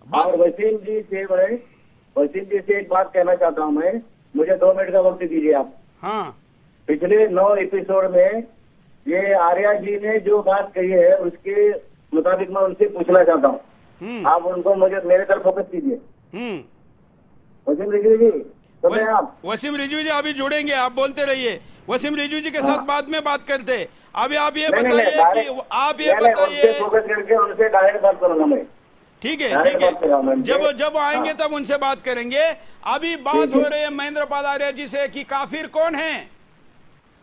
और वसीम जी से एक बात कहना चाहता हूँ मैं, मुझे 2 मिनट का वक्त दीजिए आप। हाँ। पिछले 9 एपिसोड में ये आर्या जी ने जो बात कही है उसके मुताबिक मैं उनसे पूछना चाहता हूँ। आप उनको मेरे तरफ फोकस कीजिए। वसीम रिजवी जी, सुन रहे हैं आप? वसीम रिजवी जी अभी जुड़ेंगे, आप बोलते रहिए। वसीम रिजवी जी के साथ बाद में बात करते। अभी आप ये बताइए कि आप ये बताइए, फोकस करके उनसे डायरेक्ट बात करूंगा मैं। ठीक है। जब आएंगे तब उनसे बात करेंगे। अभी बात हो रही है महेंद्र पाल आर्य जी से कि काफिर कौन है।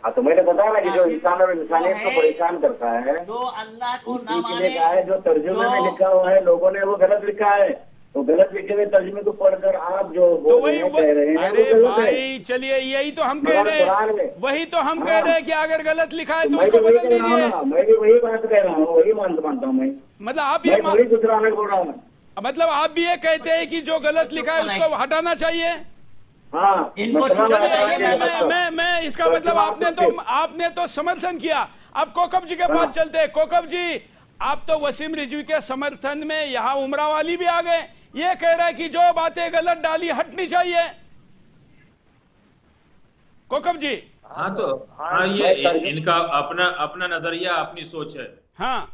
हाँ, तो मैंने बताया ना कि जो इंसान और इंसानियत को है, परेशान करता है, जो अल्लाह को ना किसी ने माने, कहा है जो तर्जुमे में जो- लिखा हुआ है लोगों ने वो गलत लिखा है, तो गलत लिखे हुए तर्जुमे को पढ़कर आप जो तो बोल वही रहे हैं, कह रहे हैं, अरे वो गलत है। भाई चलिए, यही तो हम कह मगर रहे कुरान हैं, में- वही तो हम हाँ। कह रहे हैं कि अगर गलत लिखा है तो तो मैं उसको भी वही बदल कह रहा हूँ दीजिए। ना, मैं भी वही बात कह रहा हूँ, वही मानता हूँ मैं। मतलब आप मैं ये थोड़ी दूसरा नहीं बोल रहा हूँ। मतलब आप भी ये कहते हैं कि जो गलत लिखा है उसको हटाना चाहिए। हाँ, इनको मैं तमाम चलिए, बताया चलिए, कि मतलब- मैं इसका तो मतलब जवाब आपने तो समर्थन किया। अब कोकब जी के हाँ। पास चलते हैं। कोकब जी, आप तो वसीम रिजवी के समर्थन में यहाँ उमरा वाली भी आ गए, ये कह रहे हैं कि जो बातें गलत डाली हटनी चाहिए। कोकब जी। हाँ तो हाँ, ये इनका अपना अपना नजरिया, अपनी सोच है। हाँ,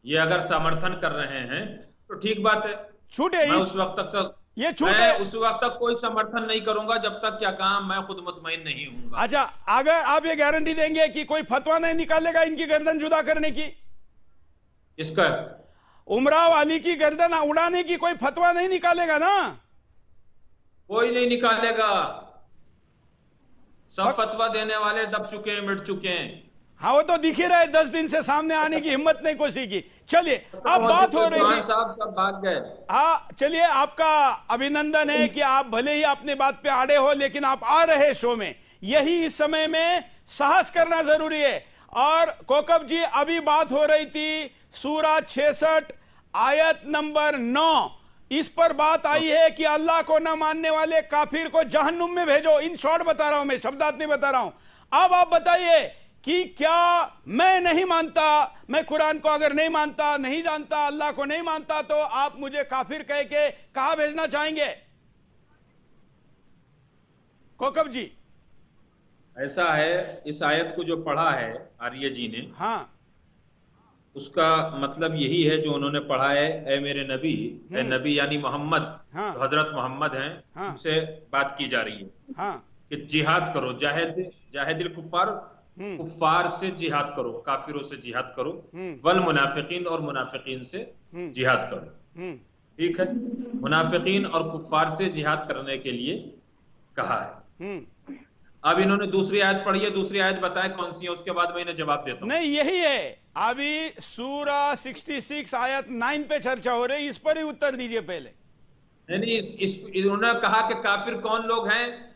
ये अगर समर्थन कर रहे हैं तो ठीक बात है। छूट मैं है उस वक्त तक ये छूट मैं है। उस वक्त तक कोई समर्थन नहीं करूंगा जब तक क्या काम मैं खुद मुतमईन नहीं हूंगा। अच्छा, अगर आप ये गारंटी देंगे कि कोई फतवा नहीं निकालेगा इनकी गर्दन जुदा करने की, इसका उमरा वाली की गर्दन उड़ाने की कोई फतवा नहीं निकालेगा ना? कोई नहीं निकालेगा। सब फतवा देने वाले दब चुके हैं, मिट चुके हैं। हाँ, वो तो दिख ही रहे, 10 दिन से सामने आने की हिम्मत नहीं कोशिश की। चलिए, अब बात हो रही थी। साहब सब भाग गए। हाँ, चलिए, आपका अभिनंदन है कि आप भले ही अपनी बात पे अड़े हो, लेकिन आप आ रहे शो में। यही इस समय में साहस करना जरूरी है। और कोकब जी, अभी बात हो रही थी सूरा 66 आयत नंबर 9, इस पर बात आई है कि अल्लाह को न मानने वाले काफिर को जहन्नुम में भेजो। इन शॉर्ट बता रहा हूं मैं, शब्दार्थ नहीं बता रहा हूं। अब आप बताइए कि क्या मैं नहीं मानता, मैं कुरान को अगर नहीं मानता, नहीं जानता, अल्लाह को नहीं मानता, तो आप मुझे काफिर कह के कहां भेजना चाहेंगे? कोकब जी। ऐसा है, इस आयत को जो पढ़ा है आर्य जी ने, हाँ, उसका मतलब यही है जो उन्होंने पढ़ा है। ए मेरे नबी, ए नबी यानी मोहम्मद, हाँ। तो हजरत मोहम्मद हैं, हाँ। उनसे बात की जा रही है हाँ, कि जिहाद करो, जाहिदिल कुफ्फार, कुफ्फार से जिहाद करो, काफिरों से जिहाद करो, वल मुनाफिकीन, और मुनाफिकीन से जिहाद करो। ठीक है, मुनाफिकीन और कुफ्फार से जिहाद करने के लिए कहा है। अब इन्होंने दूसरी आयत पढ़ी है, दूसरी आयत बताए कौन सी है, उसके बाद मैं इन्हें जवाब देता हूं। नहीं, यही है। अभी सूरा 66 आयत 9 पे चर्चा हो रही, इस पर ही उत्तर दीजिए पहले। नहीं, इन्होंने कहा कि काफिर कौन लोग हैं,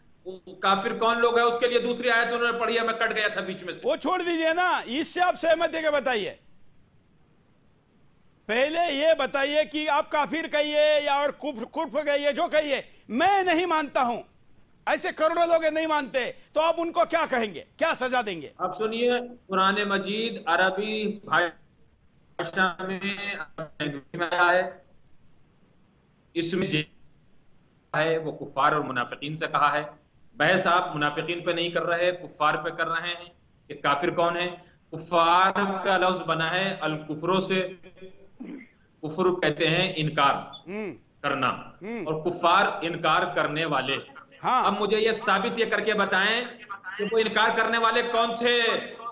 काफिर कौन लोग हैं, उसके लिए दूसरी आयत उन्होंने पढ़ी है, मैं कट गया था बीच में से। वो छोड़ दीजिए ना, इससे आप सहमत है क्या बताइए। पहले ये बताइए कि आप काफिर कहिए या और कुफ्र कहिए, जो कहिए, मैं नहीं मानता हूं, ऐसे करोड़ों लोग नहीं मानते, तो आप उनको क्या कहेंगे, क्या सजा देंगे? अब सुनिए, कुरान मजीद अरबी भाषा में आया है, इसमें है वो कुफार और मुनाफिकीन से कहा है। बहस आप मुनाफिकीन पे नहीं कर रहे, कुफार पे कर रहे हैं कि काफिर कौन है। कुफार का लफ्ज बना है अल कुफरों से, कुफर कहते हैं इनकार करना, और कुफार इनकार करने वाले। हाँ। अब मुझे ये साबित ये करके बताएं कि वो इनकार करने वाले कौन थे,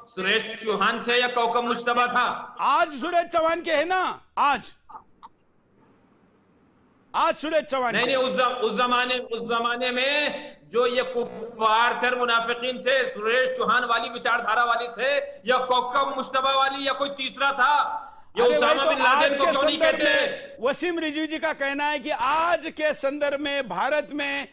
सुरेश चौहान थे या कौकब मुश्तबा था? आज सुरेश चौहान के है ना, आज सुरेश चौहान नहीं, उस जमाने में जो ये कुफार थे, मुनाफिकीन थे, सुरेश चौहान वाली विचारधारा वाली थे, या कौकब मुश्तबा वाली, या कोई तीसरा था? ये उसामा बिन लादेन को क्यों नहीं कहते? वसीम रिजवी जी का कहना है कि आज के संदर्भ में भारत में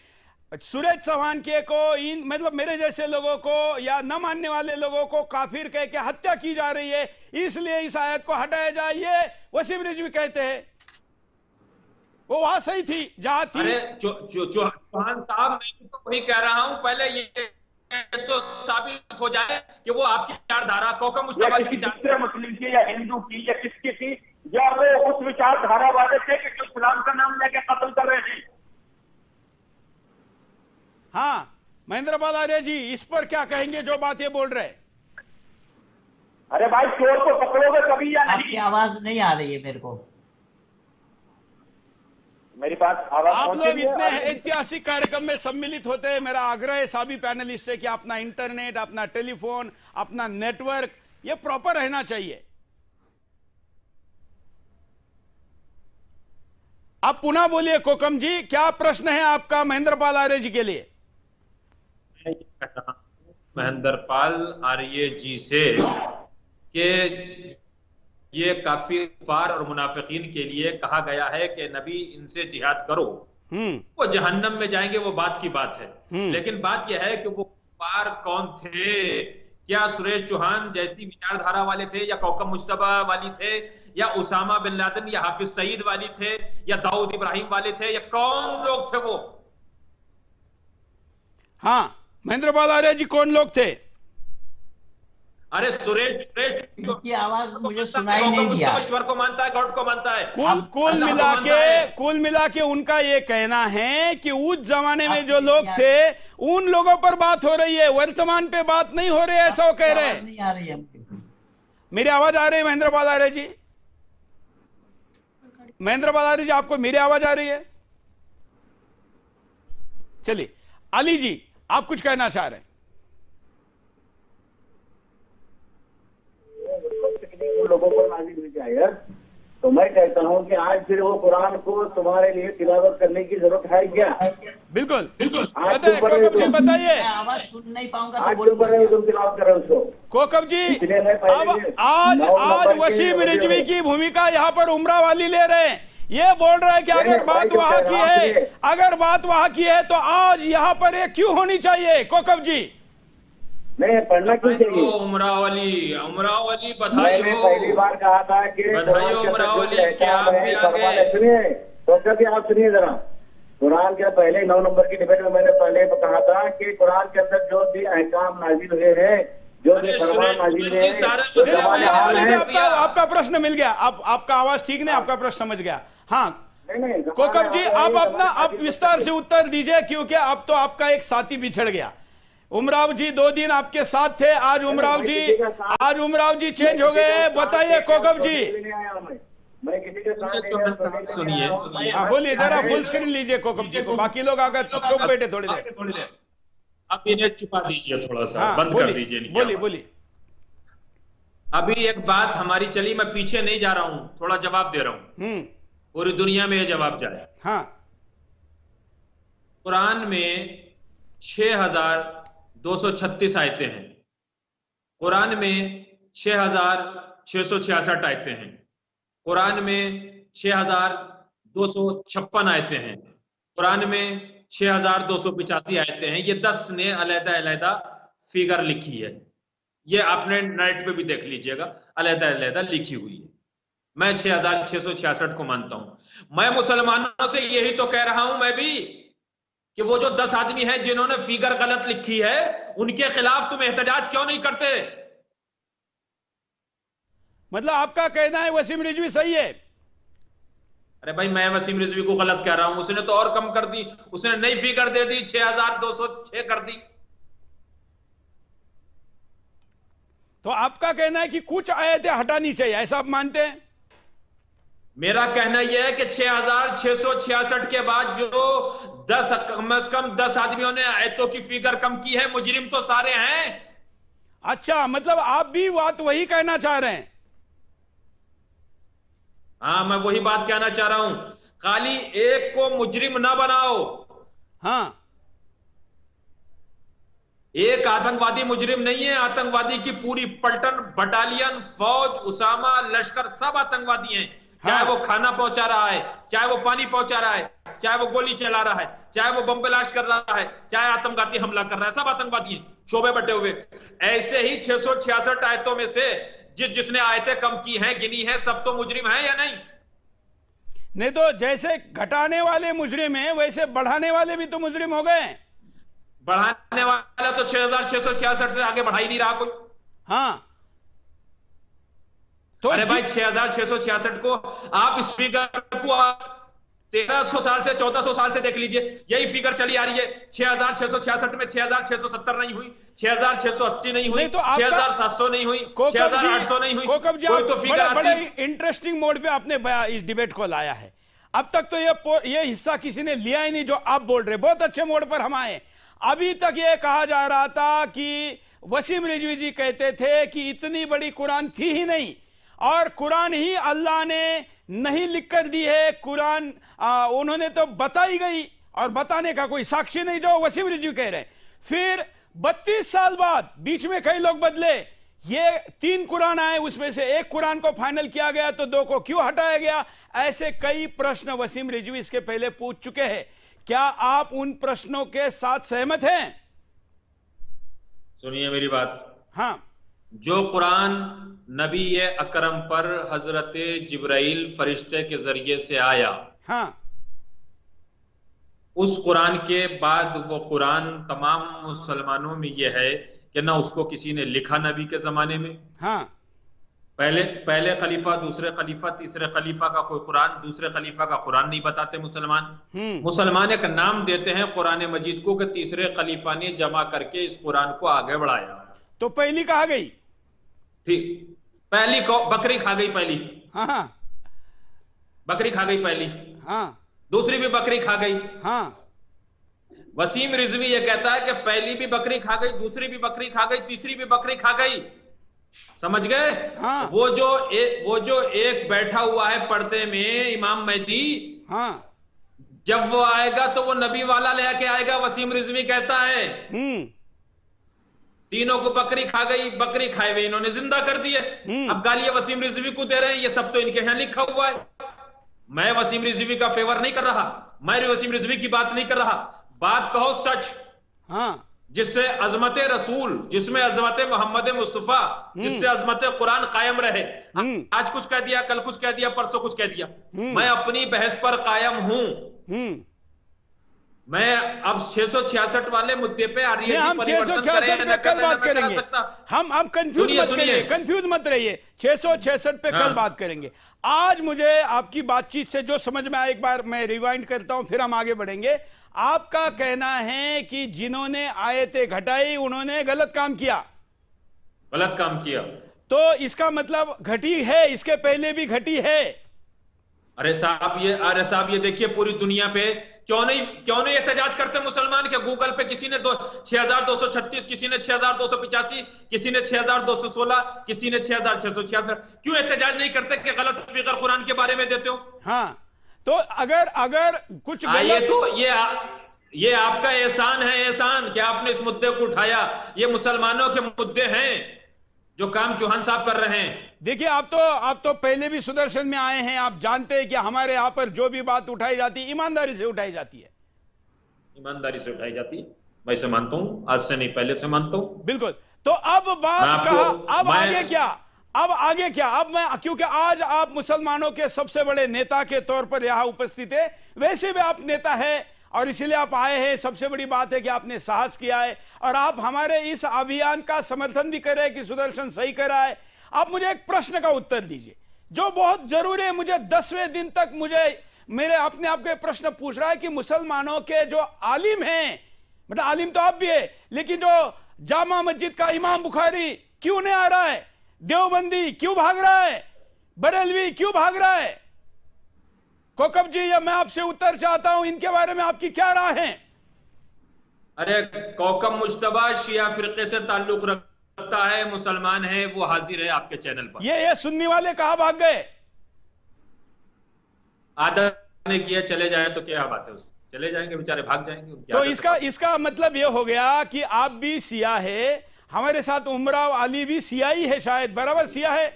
सुरेश चौहान के को इन मतलब मेरे जैसे लोगों को या न मानने वाले लोगों को काफिर कह के हत्या की जा रही है, इसलिए इस आयत को हटाया जाए, ये वसीम रिजवी कहते हैं। वो वहां सही थी जहां थी। अरे चौहान साहब, मैं तो वही कह रहा हूं, पहले ये तो साबित हो जाए कि वो आपकी विचारधारा कौकब मुश्तबा की दूसरे मुस्लिम की या हिंदू की या किसकी थी, या वो उस विचारधारा वाले थे कि जो इस्लाम का नाम लेके कत्ल कर रहे हैं। हाँ, महेंद्रपाल आर्य जी, इस पर क्या कहेंगे जो बात ये बोल रहे? अरे भाई, चोर को पकड़ोगे कभी या नहीं? आपकी आवाज नहीं आ रही है मेरे को। मेरी बात आवाज आप पहुंच लोग रही है? इतने ऐतिहासिक कार्यक्रम में सम्मिलित होते हैं, मेरा आग्रह है सभी पैनलिस्ट से कि अपना इंटरनेट, अपना टेलीफोन, अपना नेटवर्क ये प्रॉपर रहना चाहिए। आप पुनः बोलिए कोकम जी, क्या प्रश्न है आपका महेंद्रपाल आर्य जी के लिए? महेंद्रपाल आर्य जी से कि ये काफी कुफार और मुनाफिकीन के लिए कहा गया है कि नबी इनसे जिहाद करो, वो जहन्नम में जाएंगे, वो बात की बात है। लेकिन बात यह है कि वो कुफार कौन थे? क्या सुरेश चौहान जैसी विचारधारा वाले थे, या कौकब मुश्तबा वाली थे, या उसामा बिन लादेन या हाफिज सईद वाली थे, या दाऊद इब्राहिम वाले थे, या कौन लोग थे वो? हाँ, महेंद्रपाल आर्य जी कौन लोग थे? अरे सुरेश की आवाज मुझे सुनाई नहीं दिया। ईश्वर को मानता है, गॉड को मानता है। कुल मिला के उनका ये कहना है कि उस जमाने में जो लोग थे उन लोगों पर बात हो रही है, वर्तमान पे बात नहीं हो रही है, ऐसा वो कह रहे हैं। नहीं आ रही है मेरी आवाज आ रही है महेंद्रपाल आर्य जी? महेंद्रपाल आर्य जी, आपको मेरी आवाज आ रही है? चलिए अली जी, आप कुछ कहना चाह रहे हैं? लोगों पर नाजिल हुई जाए, तो मैं कहता हूं कि आज फिर वो कुरान को तुम्हारे लिए तिलावत करने की जरूरत है क्या? बिल्कुल बताइए, कोकब जी बताइए। आवाज सुन नहीं पाऊंगा आज क्यों कर रहे हो तुम तिलावत कर रहे हो उसको? कोकब जी, अब आज वसीम रिजवी की भूमिका यहाँ पर उमरा वाली ले रहे हैं। ये बोल रहा है कि अगर बात वहां की है, अगर बात वहां की है तो आज यहाँ पर ये क्यों होनी चाहिए? कोकब जी नहीं, पढ़ना क्यों चाहिए? उमरावली बधाई हो। पहली बार कहा था कि बधाई हो उमरावली, क्या आप भी आगे सुनिए, डॉक्टर जी आप सुनिए जरा। कुरान के पहले 9 नंबर की डिबेट में मैंने पहले कहा था कि कुरान के अंदर जो भी अहकाम नाजिल हुए हैं, जो भी फरमान नाजिल हुए हैं, आपका प्रश्न मिल गया। आपका आवाज ठीक नहीं, आपका प्रश्न समझ गया। हाँ कोकब जी, आप विस्तार से उत्तर दीजिए, क्योंकि अब तो आपका एक साथी बिछड़ गया। उमराव जी 2 दिन आपके साथ थे, आज उमराव जी चेंज हो गए। बताइए कोकब जी। मैं किसी के साथ सुनिए, हाँ बोलिए, जरा फुल स्क्रीन लीजिए कोकब जी को, बाकी लोग अगर चुप बैठे थोड़ी देर। आप इन्हें छुपा दीजिए थोड़ा सा, बंद कर दीजिए। बोलिए। अभी एक बात हमारी चली, मैं पीछे नहीं जा रहा हूं, थोड़ा जवाब दे रहा हूं, पूरी दुनिया में यह जवाब जाए। हाँ, कुरान में 6236 आयतें हैं, कुरान में 6666 आयतें हैं, कुरान में 6256 आयतें हैं, कुरान में 6285 आयतें हैं। ये 10 ने अलग-अलग फिगर लिखी है, ये आपने नेट पे भी देख लीजिएगा, अलग-अलग लिखी हुई है। मैं 6666 को मानता हूं। मैं मुसलमानों से यही तो कह रहा हूं मैं भी, कि वो जो 10 आदमी हैं जिन्होंने फिगर गलत लिखी है, उनके खिलाफ तुम एहतजाज क्यों नहीं करते? मतलब आपका कहना है वसीम रिजवी सही है? अरे भाई, मैं वसीम रिजवी को गलत कह रहा हूं? उसने तो और कम कर दी, उसने नई फिगर दे दी, 6206 कर दी। तो आपका कहना है कि कुछ आयतें हटानी चाहिए, ऐसा आप मानते हैं? मेरा कहना यह है कि 6666 के बाद जो 10 कम से कम 10 आदमियों ने आयतों की फिगर कम की है, मुजरिम तो सारे हैं। अच्छा, मतलब आप भी बात वही कहना चाह रहे हैं? हाँ, मैं वही बात कहना चाह रहा हूं, खाली एक को मुजरिम ना बनाओ। हाँ, एक आतंकवादी मुजरिम नहीं है, आतंकवादी की पूरी पलटन, बटालियन, फौज, उसामा, लश्कर सब आतंकवादी हैं। चाहे वो खाना पहुंचा रहा है, चाहे वो पानी पहुंचा रहा है, चाहे वो गोली चला रहा है, चाहे वो बम ब्लास्ट कर रहा है, चाहे आतंकवादी हमला कर रहा है, सब आतंकवादी हैं, शोबे बटे हुए। ऐसे ही 666 आयतों में से जिसने आयतें कम की हैं, गिनी है, सब तो मुजरिम है या नहीं? नहीं तो जैसे घटाने वाले मुजरिम हैं, वैसे बढ़ाने वाले भी तो मुजरिम हो गए। बढ़ाने वाला तो 6666 से आगे बढ़ा ही नहीं रहा कोई। हाँ, तो अरे भाई 6666 को आप इस फिगर को 1300 साल से 1400 साल से देख लीजिए, यही फिगर चली आ रही है। 6666 में 6670 नहीं हुई, 6680 नहीं हुई, 6700 नहीं हुई, 6800 नहीं हुई, कोई तो फिगर बड़े इंटरेस्टिंग मोड पे आपने इस डिबेट को लाया है। अब तक तो ये हिस्सा किसी ने लिया ही नहीं जो आप बोल रहे। बहुत अच्छे मोड पर हम आए। अभी तक ये कहा जा रहा था कि वसीम रिजवी जी कहते थे कि इतनी बड़ी कुरान थी ही नहीं, और कुरान ही अल्लाह ने नहीं लिख कर दी है, कुरान उन्होंने तो बताई गई, और बताने का कोई साक्षी नहीं, जो वसीम रिजवी कह रहे हैं। फिर 32 साल बाद, बीच में कई लोग बदले, ये 3 कुरान आए, उसमें से एक कुरान को फाइनल किया गया तो 2 को क्यों हटाया गया? ऐसे कई प्रश्न वसीम रिजवी इसके पहले पूछ चुके हैं। क्या आप उन प्रश्नों के साथ सहमत हैं? सुनिए मेरी बात। हाँ, जो कुरान नबी अकरम पर हजरत जिब्राइल फरिश्ते के जरिए से आया, हाँ, उस कुरान के बाद वो कुरान तमाम मुसलमानों में ये है कि ना उसको किसी ने लिखा नबी के जमाने में, हाँ, पहले खलीफा, दूसरे खलीफा, तीसरे खलीफा का कोई कुरान, दूसरे खलीफा का कुरान नहीं बताते मुसलमान। मुसलमान एक नाम देते हैं कुरान मजीद को कि तीसरे खलीफा ने जमा करके इस कुरान को आगे बढ़ाया। तो पहली कहा गई, ठीक, पहली को बकरी खा गई, पहली, हाँ, बकरी खा गई पहली, हाँ, दूसरी भी बकरी खा गई। हाँ, वसीम रिजवी ये कहता है कि पहली भी बकरी खा गई, दूसरी भी बकरी खा गई, तीसरी भी बकरी खा गई। समझ गए? हाँ, वो जो एक बैठा हुआ है पर्दे में, इमाम मेहदी, हाँ, जब वो आएगा तो वो नबी वाला लेके आएगा, वसीम रिजवी कहता है। तीनों को बकरी खा गई, बकरी खाए हुए इन्होंने जिंदा कर दिए। अब गालियां वसीम रिजवी को दे रहे हैं, ये सब तो इनके यहां लिखा हुआ है। मैं वसीम रिजवी का फेवर नहीं कर रहा, मैं वसीम रिजवी की बात नहीं कर रहा। बात कहो सच, हाँ, जिससे अजमत रसूल, जिसमें अजमत मोहम्मद मुस्तफा, जिससे अजमत कुरान कायम रहे। आज कुछ कह दिया, कल कुछ कह दिया, परसों कुछ कह दिया। मैं अपनी बहस पर कायम हूं। मैं अब 666 वाले मुद्दे पे आ रही है, हम 666 पे कल बात करेंगे। हम कंफ्यूज मत रहिए, 666 पे कल बात करेंगे। आज मुझे आपकी बातचीत से जो समझ में आया, एक बार मैं रिवाइंड करता हूं, फिर हम आगे बढ़ेंगे। आपका कहना है कि जिन्होंने आयतें घटाई उन्होंने गलत काम किया। गलत काम किया तो इसका मतलब घटी है, इसके पहले भी घटी है। अरे साहब ये देखिए, पूरी दुनिया पे क्यों नहीं एहतजाज करते मुसलमान के? गूगल पे किसी ने 6236, किसी ने 6285, किसी ने 6216, किसी ने 6666। क्यों एहतजाज नहीं करते कि गलत फिगर कुरान के बारे में देते हो? हाँ, तो अगर कुछ गलत, तो ये आपका एहसान है, एहसान कि आपने इस मुद्दे को उठाया। ये मुसलमानों के मुद्दे हैं जो काम चौहान साहब कर रहे हैं। देखिए, आप तो पहले भी सुदर्शन में आए हैं, आप जानते हैं कि हमारे यहां पर जो भी बात उठाई जाती है ईमानदारी से उठाई जाती है। ईमानदारी से उठाई जाती है, मैं इसे मानता हूं, आज से नहीं पहले से मानता हूं। बिल्कुल। तो अब बात कहा, अब आगे क्या? अब मैं, क्योंकि आज आप मुसलमानों के सबसे बड़े नेता के तौर पर यहां उपस्थित है, वैसे भी आप नेता है और इसीलिए आप आए हैं। सबसे बड़ी बात है कि आपने साहस किया है और आप हमारे इस अभियान का समर्थन भी कर रहे हैं कि सुदर्शन सही कर रहा है। आप मुझे एक प्रश्न का उत्तर दीजिए जो बहुत जरूरी है। मुझे 10वें दिन तक मेरे अपने आप को प्रश्न पूछ रहा है कि मुसलमानों के जो आलिम हैं, मतलब आलिम तो आप भी है, लेकिन जो जामा मस्जिद का इमाम बुखारी क्यों नहीं आ रहा है? देवबंदी क्यों भाग रहा है? बरेलवी क्यों भाग रहा है? कोकब जी, या मैं आपसे उत्तर चाहता हूं, इनके बारे में आपकी क्या राय है? अरे कोकब मुश्तबा शिया फिरके से ताल्लुक रखता है, मुसलमान है, वो हाजिर है आपके चैनल पर। ये सुन्नी वाले कहां भाग गए? आदत ने किया, चले जाए तो क्या बात है, उससे चले जाएंगे बेचारे, भाग जाएंगे। तो इसका मतलब ये हो गया कि आप भी सिया है, हमारे साथ उमराव अली भी सियाई है, शायद बराबर सिया है?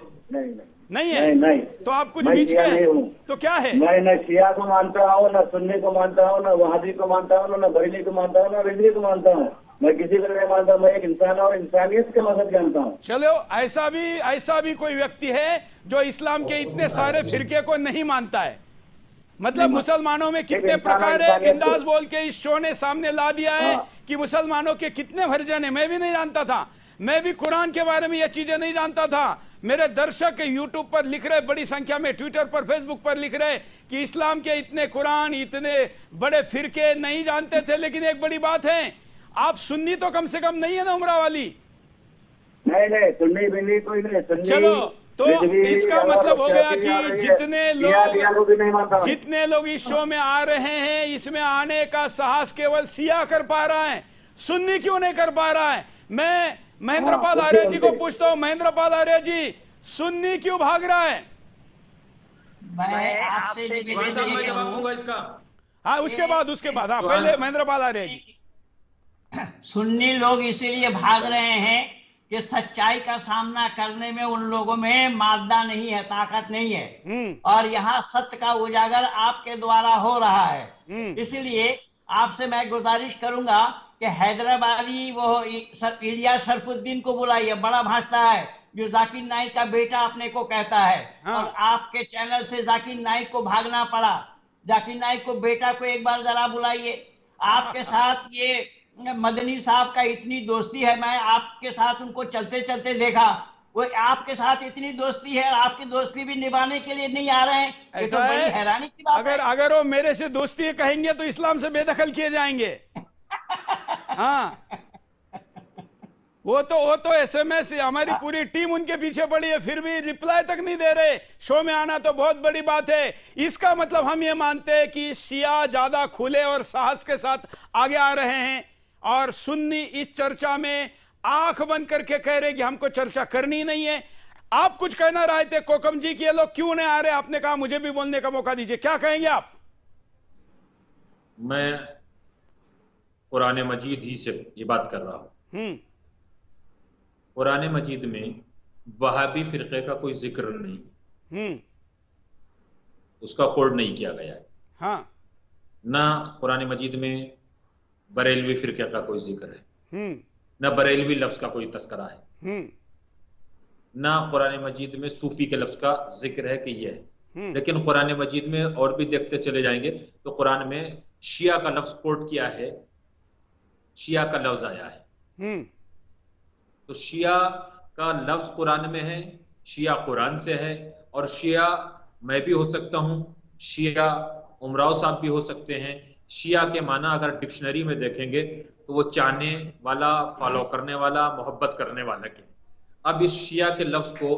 नहीं है। नहीं। तो आप कुछ बीच के तो क्या है? मैं न शिया को मानता हूँ, न सुन्नी को मानता हूँ, न वहाबी को मानता हूँ, न बरेली को मानता हूँ, न रिजवी को मानता हूँ। मैं किसी को नहीं मानता। मैं एक इंसान और इंसानियत के मकसद जानता हूँ। चलो, ऐसा भी कोई व्यक्ति है जो इस्लाम के इतने सारे फिरके को नहीं मानता है। मतलब मुसलमानों में कितने प्रकार है, बिंदास बोल के इस शो ने सामने ला दिया है कि मुसलमानों के कितने वर्जन है। मैं भी नहीं जानता था, मैं भी कुरान के बारे में ये चीजें नहीं जानता था। मेरे दर्शक यूट्यूब पर लिख रहे, बड़ी संख्या में ट्विटर पर, फेसबुक पर लिख रहे कि इस्लाम के इतने कुरान, इतने बड़े फिरके नहीं जानते थे। लेकिन एक बड़ी बात है, आप सुन्नी तो कम से कम नहीं है ना उमरा वाली? नहीं, सुन्नी बिन्नी कोई नहीं। चलो, तो इसका मतलब हो गया कि जितने लोग इस शो में आ रहे हैं, इसमें आने का साहस केवल सिया कर पा रहा है, सुन्नी क्यों नहीं कर पा रहा है? मैं महेंद्र पाल आर्य जी को पूछता हूं, महेंद्र पाल आर्य जी, सुन्नी क्यों भाग रहा है? मैं आपसे जवाब दूंगा इसका। हाँ, उसके बाद हाँ, पहले महेंद्र पाल आर्य जी। सुन्नी लोग इसीलिए भाग रहे हैं कि सच्चाई का सामना करने में उन लोगों में मादा नहीं है, ताकत नहीं है, और यहाँ सत्य का उजागर आपके द्वारा हो रहा है। इसीलिए आपसे मैं गुजारिश करूंगा कि हैदराबादी वो इलिया शरफुद्दीन को बुलाइए, बड़ा भाषता है, जो जाकिर नाइक का बेटा अपने को कहता है। हाँ। और आपके चैनल से जाकिर नाइक को भागना पड़ा। जाकिर नाइक को बेटा को एक बार जरा बुलाइए। आपके साथ ये मदनी साहब का इतनी दोस्ती है, मैं आपके साथ उनको चलते चलते देखा, वो आपके साथ इतनी दोस्ती है, आपकी दोस्ती भी निभाने के लिए नहीं आ रहे हैं। ये तो बड़ी हैरानी की बात है। अगर वो मेरे से दोस्ती कहेंगे तो इस्लाम से बेदखल किए जाएंगे। हाँ, वो तो एसएमएस हमारी पूरी टीम उनके पीछे पड़ी है, फिर भी रिप्लाई तक नहीं दे रहे। शो में आना तो बहुत बड़ी बात है। इसका मतलब हम ये मानते हैं कि शिया ज्यादा खुले और साहस के साथ आगे आ रहे हैं, और सुन्नी इस चर्चा में आंख बंद करके कह रहे कि हमको चर्चा करनी नहीं है। आप कुछ कहना रहे थे कोकम जी कि ये लोग क्यों नहीं आ रहे, आपने कहा मुझे भी बोलने का मौका दीजिए, क्या कहेंगे आप? मैं कुरान मजीद ही से ये बात कर रहा हूं। कुरान मजीद में वहाबी फिरके का कोई जिक्र नहीं, उसका कोड नहीं किया गया है। हाँ। ना कुरान मजीद में बरेलवी फिरके का कोई जिक्र है, ना बरेलवी लफ्ज का कोई तस्करा है, ना कुरान मजीद में सूफी के लफ्ज का जिक्र है कि ये है। लेकिन कुरान मजीद में और भी देखते चले जाएंगे तो कुरान में शिया का लफ्ज कोट किया है, शिया का लफ्ज आया है। तो शिया का लफ्ज कुरान में है, शिया कुरान से है, और शिया मैं भी हो सकता हूं, शिया उमराव साहब भी हो सकते हैं। शिया के माना अगर डिक्शनरी में देखेंगे तो वो चाहने वाला, फॉलो करने वाला, मोहब्बत करने वाला के। अब इस शिया के लफ्ज को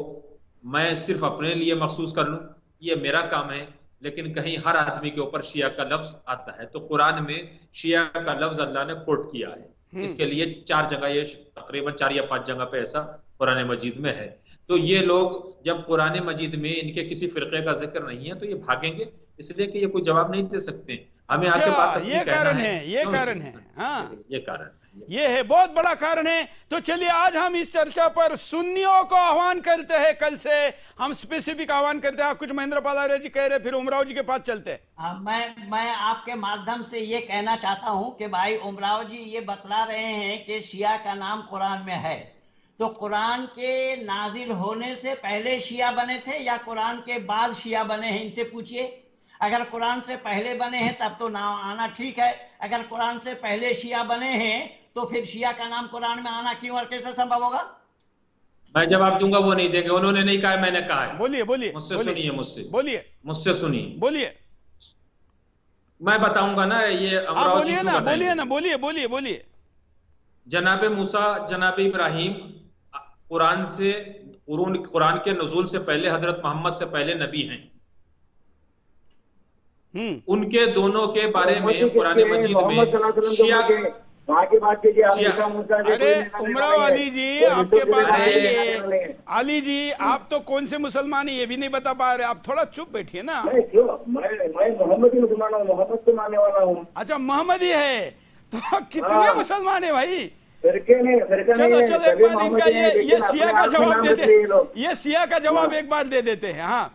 मैं सिर्फ अपने लिए मखसूस कर लूं, ये मेरा काम है, लेकिन कहीं हर आदमी के ऊपर शिया का लफ्ज आता है। तो कुरान में शिया का लफ्ज अल्लाह ने कोट किया है। इसके लिए 4 जगह, ये तकरीबन 4 या 5 जगह पे ऐसा कुरान मजीद में है। तो ये लोग जब कुरान मजीद में इनके किसी फिरके का जिक्र नहीं है तो ये भागेंगे, इसलिए कि ये कोई जवाब नहीं दे सकते। हमें आके बात ये कारण है, ये कारण है। हाँ, ये कारण ये है, बहुत बड़ा कारण है। तो चलिए आज हम इस चर्चा पर सुन्नियों को आह्वान करते हैं। कल से हम स्पेसिफिक आह्वान करते हैं। आप कुछ महेंद्र पाल आर्य जी कह रहे, फिर उमराव जी के पास चलते हैं। मैं आपके माध्यम से ये कहना चाहता हूं कि भाई उमराव जी ये बतला रहे हैं कि शिया का नाम कुरान में है, तो कुरान के नाजिल होने से पहले शिया बने थे या कुरान के बाद शिया बने हैं, इनसे पूछिए। अगर कुरान से पहले बने हैं तब तो नाम आना ठीक है, अगर कुरान से पहले शिया बने हैं तो फिर शिया का नाम कुरान में आना क्यों और कैसे संभव होगा? मैं जवाब दूंगा, वो नहीं देंगे। उन्होंने नहीं कहा, मैंने कहा है। बोलिए बोलिए, मुझसे सुनिए, मुझसे सुनिए, बोलिए। मैं बताऊंगा ना, ये बोलिए ना, बोलिए ना, बोलिए। जनाब मूसा, जनाब इब्राहिम कुरान से, कुरान के नुज़ूल से पहले, हजरत मोहम्मद से पहले नबी हैं। उनके दोनों के बारे में कुरान मजीद में शिया की बात कीजिए। अरे उमराव अली जी आपके पास आएंगे। अली जी आप तो कौन से मुसलमान है ये भी नहीं बता पा रहे, आप थोड़ा चुप बैठिए ना। मैं मोहम्मदी मुसलमान हूँ, मोहम्मद को मानने वाला हूँ। अच्छा, मोहम्मदी है तो कितने मुसलमान है भाई? चलो एक बार इनका ये शिया का जवाब दे दे, ये शिया का जवाब एक बार दे देते हैं। हाँ,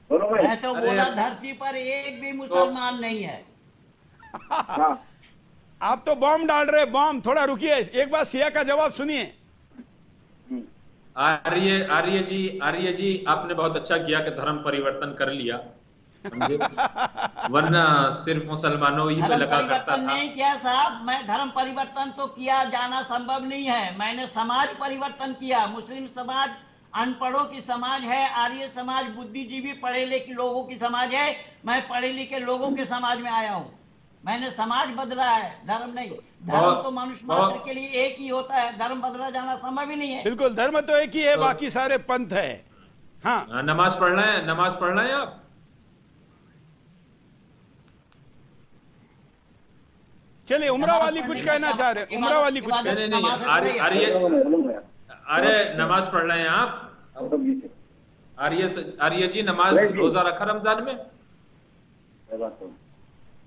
मैं तो बोला धरती पर एक भी मुसलमान नहीं है। आप तो बॉम्ब डाल रहे, बॉम्ब। थोड़ा रुकिए, एक बार शिया का जवाब सुनिए। आर्य जी आपने बहुत अच्छा किया कि धर्म परिवर्तन कर लिया, वरना सिर्फ मुसलमानों ही पे लगा करता था। नहीं किया साहब, मैं धर्म परिवर्तन तो किया जाना संभव नहीं है, मैंने समाज परिवर्तन किया। मुस्लिम समाज अनपढ़ों की समाज है, आर्य समाज बुद्धिजीवी पढ़े लिखे लोगों की समाज है, मैं पढ़े लिखे लोगों के समाज में आया हूँ। मैंने समाज बदला है, धर्म नहीं। धर्म तो मनुष्य मात्र के लिए एक ही होता है, धर्म बदला जाना संभव ही नहीं है। बिल्कुल, धर्म तो एक ही है, बाकी सारे पंथ है। हाँ, नमाज पढ़ना है आप। चलिए उमराव वाली कुछ कहना चाह रहे, उमराव वाली कुछ अरे नमाज पढ़ रहे हैं आप? आर्य जी नमाज रोजा रखा रमजान में?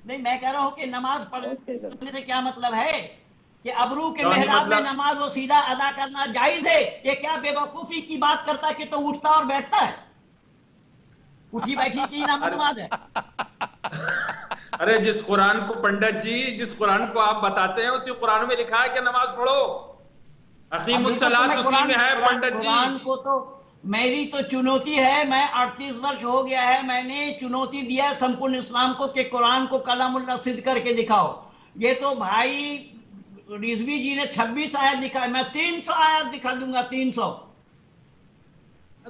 नहीं, मैं कह रहा हूँ कि नमाज पढ़ने से क्या मतलब है कि अबरू के नहीं, मेहराब में मतलब- नमाज वो सीधा अदा करना जायज है? ये क्या बेवकूफी की बात करता है कि तो उठता और बैठता है? उठी बैठी की नाम नमाज है? अरे जिस कुरान को पंडित जी, जिस कुरान को आप बताते हैं उसी कुरान में लिखा है कि नमाज पढ़ो, अकीमुस्सलात उसी में है पंडित कुरान जी। को तो मेरी तो चुनौती है, मैं 38 वर्ष हो गया है, मैंने चुनौती दिया है संपूर्ण इस्लाम को कि कुरान को कलामुल्लाह सिद्ध करके दिखाओ। ये तो भाई रिजवी जी ने 26 आयत दिखाई, मैं 300 आयत दिखा दूंगा, 300।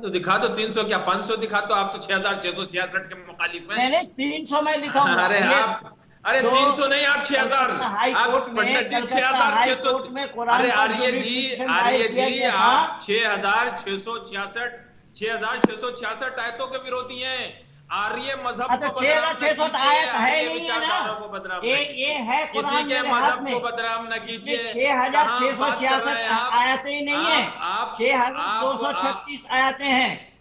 तो दिखा दो 300, क्या 500 दिखा दो, आप तो 6666 के मुखालिफ हैं। मैंने 300 में दिखाऊंगा। अरे आप, अरे 300 नहीं, आप 6000, हाई कोर्ट आप में, पंडित जी कलकत्ता हाई 6600। कोर्ट में कुरान अरे पर आर्य जो जी, पिटीशन आर्य दायर किया जी, गया था, आप 6666 आयतों के विरोधी हैं। आर्य मजहब अच्छा, को बदनाम न 6600 कीजिए, आयत है आर्य नहीं है विचारधारा को ना? बदनाम न ये कीजिए। है किसी कुरान के मेरे हाथ मजहब में, को बदनाम न कीजिए। 6666 आयतें नहीं है, 6236 आयतें हैं,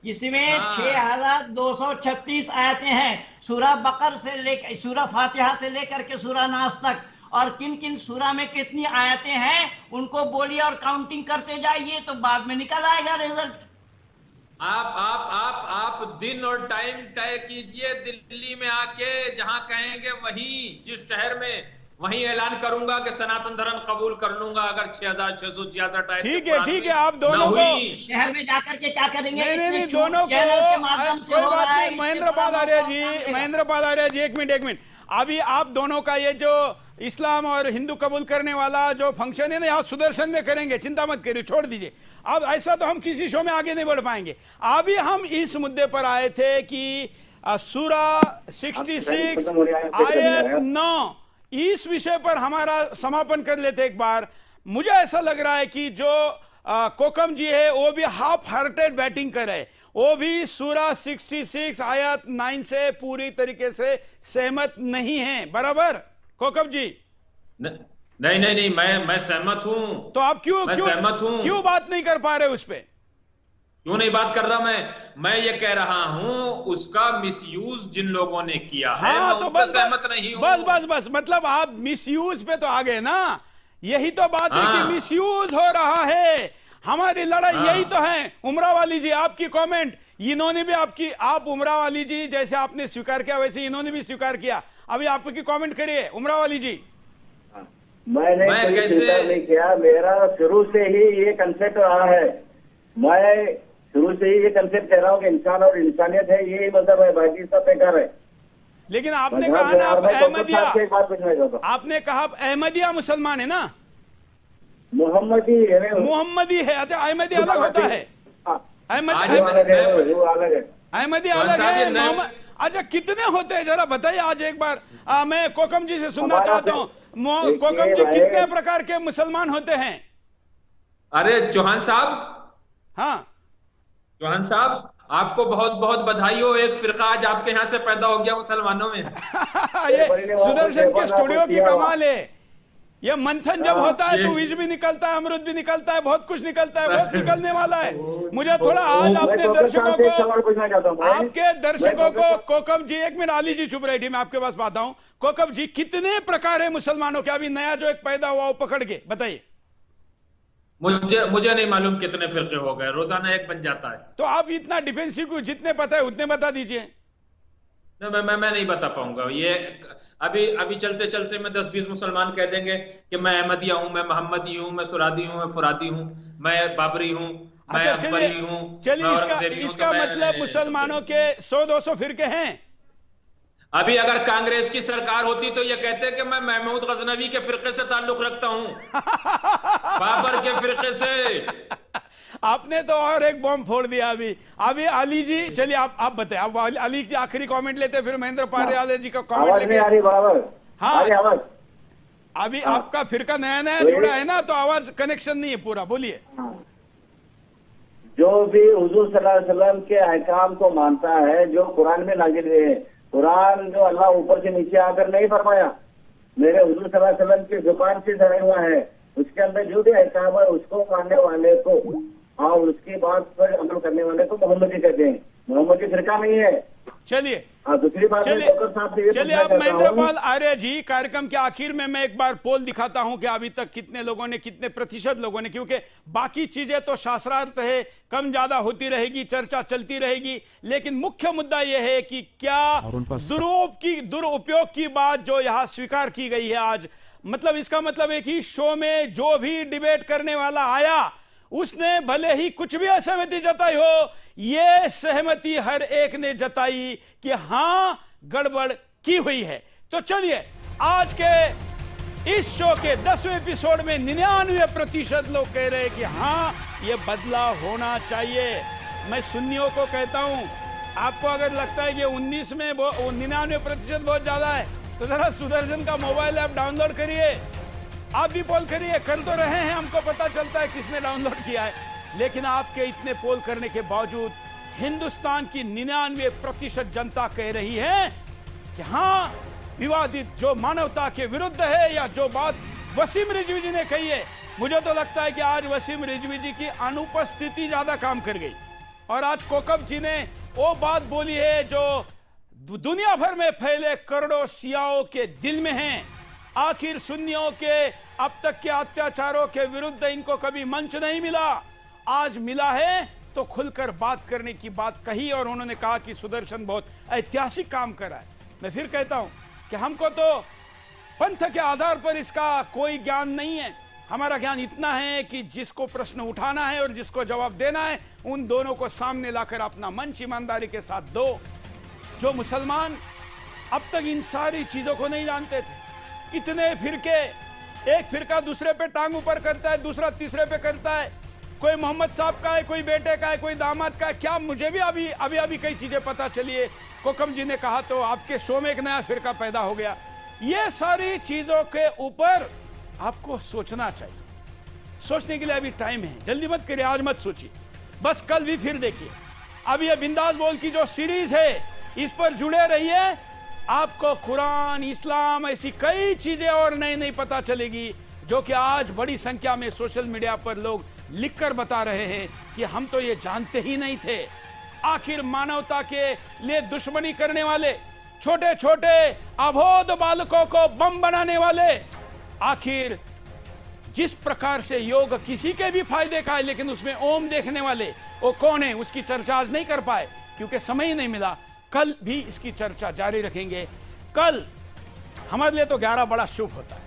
इसमें हाँ। 6236 आयतें हैं। सूरह बकर से लेकर सूरह फातिहा से लेकर के सूरह नास तक, और किन किन सूरह में कितनी आयतें हैं उनको बोलिए और काउंटिंग करते जाइए, तो बाद में निकल आएगा रिजल्ट। आप दिन और टाइम तय कीजिए, दिल्ली में आके जहां कहेंगे वहीं, जिस शहर में, वहीं ऐलान करूंगा कि सनातन धर्म कबूल कर लूंगा अगर 6666 ठीक है, आप दोनों को शहर में जाकर के क्या करेंगे? नहीं, इतने दोनों चैनल के को माध्यम से कोई हो बात रहा है, नहीं। इसके महेंद्रपाल परिणाम आर्य कौन जी, देखेगा? महेंद्रपाल आर्य जी, एक मिनट। अभी आप दोनों का ये जो इस्लाम और हिंदू कबूल करने वाला जो फंक्शन है ना, यहाँ सुदर्शन में करेंगे, चिंता मत करिए, छोड़ दीजिए। अब ऐसा तो हम किसी शो में आगे नहीं बढ़ पाएंगे। अभी हम इस मुद्दे पर आए थे कि सूरा 66 आयत 9, इस विषय पर हमारा समापन कर लेते एक बार। मुझे ऐसा लग रहा है कि जो कोकम जी है वो भी हाफ हार्टेड बैटिंग करे, वो भी सूरा 66 आयत 9 से पूरी तरीके से सहमत नहीं है, बराबर कोकम जी? नहीं, मैं सहमत हूं। तो आप क्यों सहमत हूं। क्यों बात नहीं कर पा रहे उस पे? क्यों नहीं बात कर रहा? मैं ये कह रहा हूं उसका मिसयूज जिन लोगों ने किया है, हाँ, मैं तो उन पे बस सहमत नहीं हूं। बस मतलब आप मिसयूज पे तो आ गए ना। यही तो बात है कि हाँ। मिसयूज हो रहा है। हमारी लड़ाई हाँ। यही तो है। उमरा वाली जी, आपकी कमेंट, इन्होंने भी आप उमरा वाली जी जैसे आपने स्वीकार किया वैसे इन्होंने भी स्वीकार किया। अभी आपकी कमेंट करिए उमरा वाली जी। मैंने कोई कैसे- स्वीकार नहीं किया, मेरा शुरू से ही ये कंसेप्ट रहा है। मैं शुरू से ही ये कंसेप्ट कह रहा हूँ कि इंसान और इंसानियत है, यही मतलब है, बाकी सब बेकार है। लेकिन आपने मजहब कहा है, ना और आप मैं डॉक्टर अहमदिया, साहब से एक बात पूछना चाहता हूँ। आपने कहा आप अहमदिया मुसलमान है ना? मोहम्मदी है, मोहम्मदी है। अच्छा, अहमदी अलग होता है? अहमदी आज वो अलग है, वो अलग है। अहमदी कौन अलग सा है, ये नए- मोहम्मद। अच्छा, कितने होते हैं जरा बताइए आज एक बार। मैं कोकम जी से सुनना हमारा चाहता हूँ। देखिए कोकम जी, भाई- कितने प्रकार के मुसलमान होते हैं? अरे चौहान साहब, हाँ, चौहान साहब, आपको बहुत बहुत बधाई हो, एक फिरका आज आपके यहाँ से पैदा हो गया मुसलमानों में। ये सुदर्शन के स्टूडियो की कमाल है। ये मंथन जब होता है तो ये- विष भी निकलता है, अमृत भी निकलता है, बहुत कुछ निकलता है, बहुत निकलने वाला है। मुझे थोड़ा आज अपने दर्शकों को, सवाल पूछना चाहता हूँ। आपके दर्शकों को, कोकम जी एक मिनट, अली जी चुप रहे, मैं आपके पास आता हूं। कोकम जी, कितने प्रकार है मुसलमानों के? अभी नया जो एक पैदा हुआ वो पकड़ के बताइए। मुझे नहीं मालूम कितने फिरके हो गए, रोजाना एक बन जाता है। तो आप इतना डिफेंसिव को जितने पता है उतने बता दीजिए। मैं नहीं बता पाऊंगा ये। अभी चलते चलते मैं 10-20 मुसलमान कह देंगे कि मैं अहमदिया हूं, मैं मोहम्मदी हूं, मैं सुरादी हूं, मैं फुरादी हूं, मैं बाबरी हूं, मैं अच्छा, अकबरी हूं, चलिए मैं औरंगजेबी हूं, इसका तो मैं- मतलब मुसलमानों के 100-200 फिरके हैं। अभी अगर कांग्रेस की सरकार होती तो ये कहते कि मैं महमूद गजनवी के फिरके से ताल्लुक रखता हूं, बाबर के फिरके से। आपने तो और एक बॉम्ब फोड़ दिया अभी अली जी, चलिए आप बताएं। आप अली जी आखिरी कमेंट लेते हैं, फिर महेंद्र पारियाल जी का कमेंट आवाज नहीं आ लेते। रही बराबर? हाँ। आ रही आवाज? अभी आपका फिरका नया वही- जुड़ा है ना, तो आवाज कनेक्शन नहीं है पूरा, बोलिए। जो भी हुजूर सल्लल्लाहु अलैहि वसल्लम के अहकाम को मानता है, जो कुरान में नाजिल हुए हैं, कुरान जो अल्लाह ऊपर से नीचे आकर नहीं फरमाया, मेरे हुजूर सल्लल्लाहु अलैहि वसल्लम की जुबान से धरा हुआ है, उसके अंदर जो भी अहकाम है उसको मानने वाले को और उसकी बात पर अमल करने वाले को मोहम्मदी कहते हैं। मोहम्मदी फिरका नहीं है। चलिए दूसरी बात चलिए चलिए अब महेंद्रपाल आर्य जी, कार्यक्रम के आखिर में मैं एक बार पोल दिखाता हूं कि अभी तक कितने लोगों ने, कितने प्रतिशत लोगों ने, क्योंकि बाकी चीजें तो शास्त्रार्थ है, कम ज्यादा होती रहेगी, चर्चा चलती रहेगी, लेकिन मुख्य मुद्दा यह है कि क्या दुरुपयोग की बात जो यहां स्वीकार की गई है आज, मतलब इसका मतलब है कि शो में जो भी डिबेट करने वाला आया उसने भले ही कुछ भी असहमति जताई हो, यह सहमति हर एक ने जताई कि हां गड़बड़ की हुई है। तो चलिए आज के इस शो के 10वें एपिसोड में 99% लोग कह रहे हैं कि हां यह बदलाव होना चाहिए। मैं सुन्नियों को कहता हूं, आपको अगर लगता है कि 19 में 99% बहुत ज्यादा है तो जरा सुदर्शन का मोबाइल ऐप डाउनलोड करिए, आप भी पोल करिए। कर तो रहे हैं, हमको पता चलता है किसने डाउनलोड किया है, लेकिन आपके इतने पोल करने के बावजूद हिंदुस्तान की 99% जनता कह रही है कि हां विवादित जो मानवता के विरुद्ध है, या जो बात वसीम रिजवी जी ने कही है, मुझे तो लगता है कि आज वसीम रिजवी जी की अनुपस्थिति ज्यादा काम कर गई, और आज कोकब जी ने वो बात बोली है जो दुनिया भर में फैले करोड़ों शियाओं के दिल में है। आखिर सुन्नियों के अब तक के अत्याचारों के विरुद्ध इनको कभी मंच नहीं मिला, आज मिला है तो खुलकर बात करने की बात कही, और उन्होंने कहा कि सुदर्शन बहुत ऐतिहासिक काम कर रहा है। मैं फिर कहता हूं कि हमको तो पंथ के आधार पर इसका कोई ज्ञान नहीं है, हमारा ज्ञान इतना है कि जिसको प्रश्न उठाना है और जिसको जवाब देना है उन दोनों को सामने लाकर अपना मंच ईमानदारी के साथ दो। जो मुसलमान अब तक इन सारी चीजों को नहीं जानते थे, इतने फिरके, एक फिरका दूसरे पे टांग ऊपर करता है, दूसरा तीसरे पे करता है, कोई मोहम्मद साहब का है, कोई बेटे का है, कोई दामाद का है, क्या मुझे भी अभी कई चीजें पता चली है। कोकम जी ने कहा तो आपके शो में एक नया फिरका पैदा हो गया। ये सारी चीजों के ऊपर आपको सोचना चाहिए, सोचने के लिए अभी टाइम है, जल्दी मत करिए, आज मत सोचिए, बस कल भी फिर देखिए। अब ये बिंदास बोल की जो सीरीज है इस पर जुड़े रहिए, आपको कुरान, इस्लाम, ऐसी कई चीजें और नई नई पता चलेगी जो कि आज बड़ी संख्या में सोशल मीडिया पर लोग लिखकर बता रहे हैं कि हम तो ये जानते ही नहीं थे। आखिर मानवता के लिए दुश्मनी करने वाले, छोटे छोटे अबोध बालकों को बम बनाने वाले, आखिर जिस प्रकार से योग किसी के भी फायदे का है लेकिन उसमें ओम देखने वाले वो कौन है, उसकी चर्चा आज नहीं कर पाए क्योंकि समय ही नहीं मिला। कल भी इसकी चर्चा जारी रखेंगे। कल हमारे लिए तो 11 बड़ा शुभ होता है,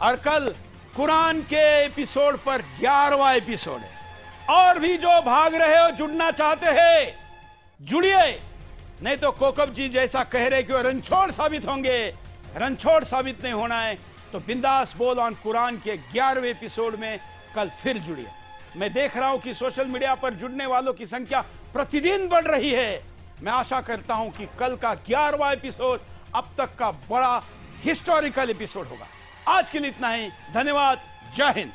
और कल कुरान के एपिसोड पर 11वां एपिसोड है। और भी जो भाग रहे हो, जुड़ना चाहते हैं, जुड़िए, नहीं तो कोकब जी जैसा कह रहे कि वो रणछोड़ साबित होंगे, रणछोड़ साबित नहीं होना है। तो बिंदास बोल ऑन कुरान के 11वें एपिसोड में कल फिर जुड़िए। मैं देख रहा हूं कि सोशल मीडिया पर जुड़ने वालों की संख्या प्रतिदिन बढ़ रही है। मैं आशा करता हूं कि कल का 11वां एपिसोड अब तक का बड़ा हिस्टोरिकल एपिसोड होगा। आज के लिए इतना ही, धन्यवाद, जय हिंद।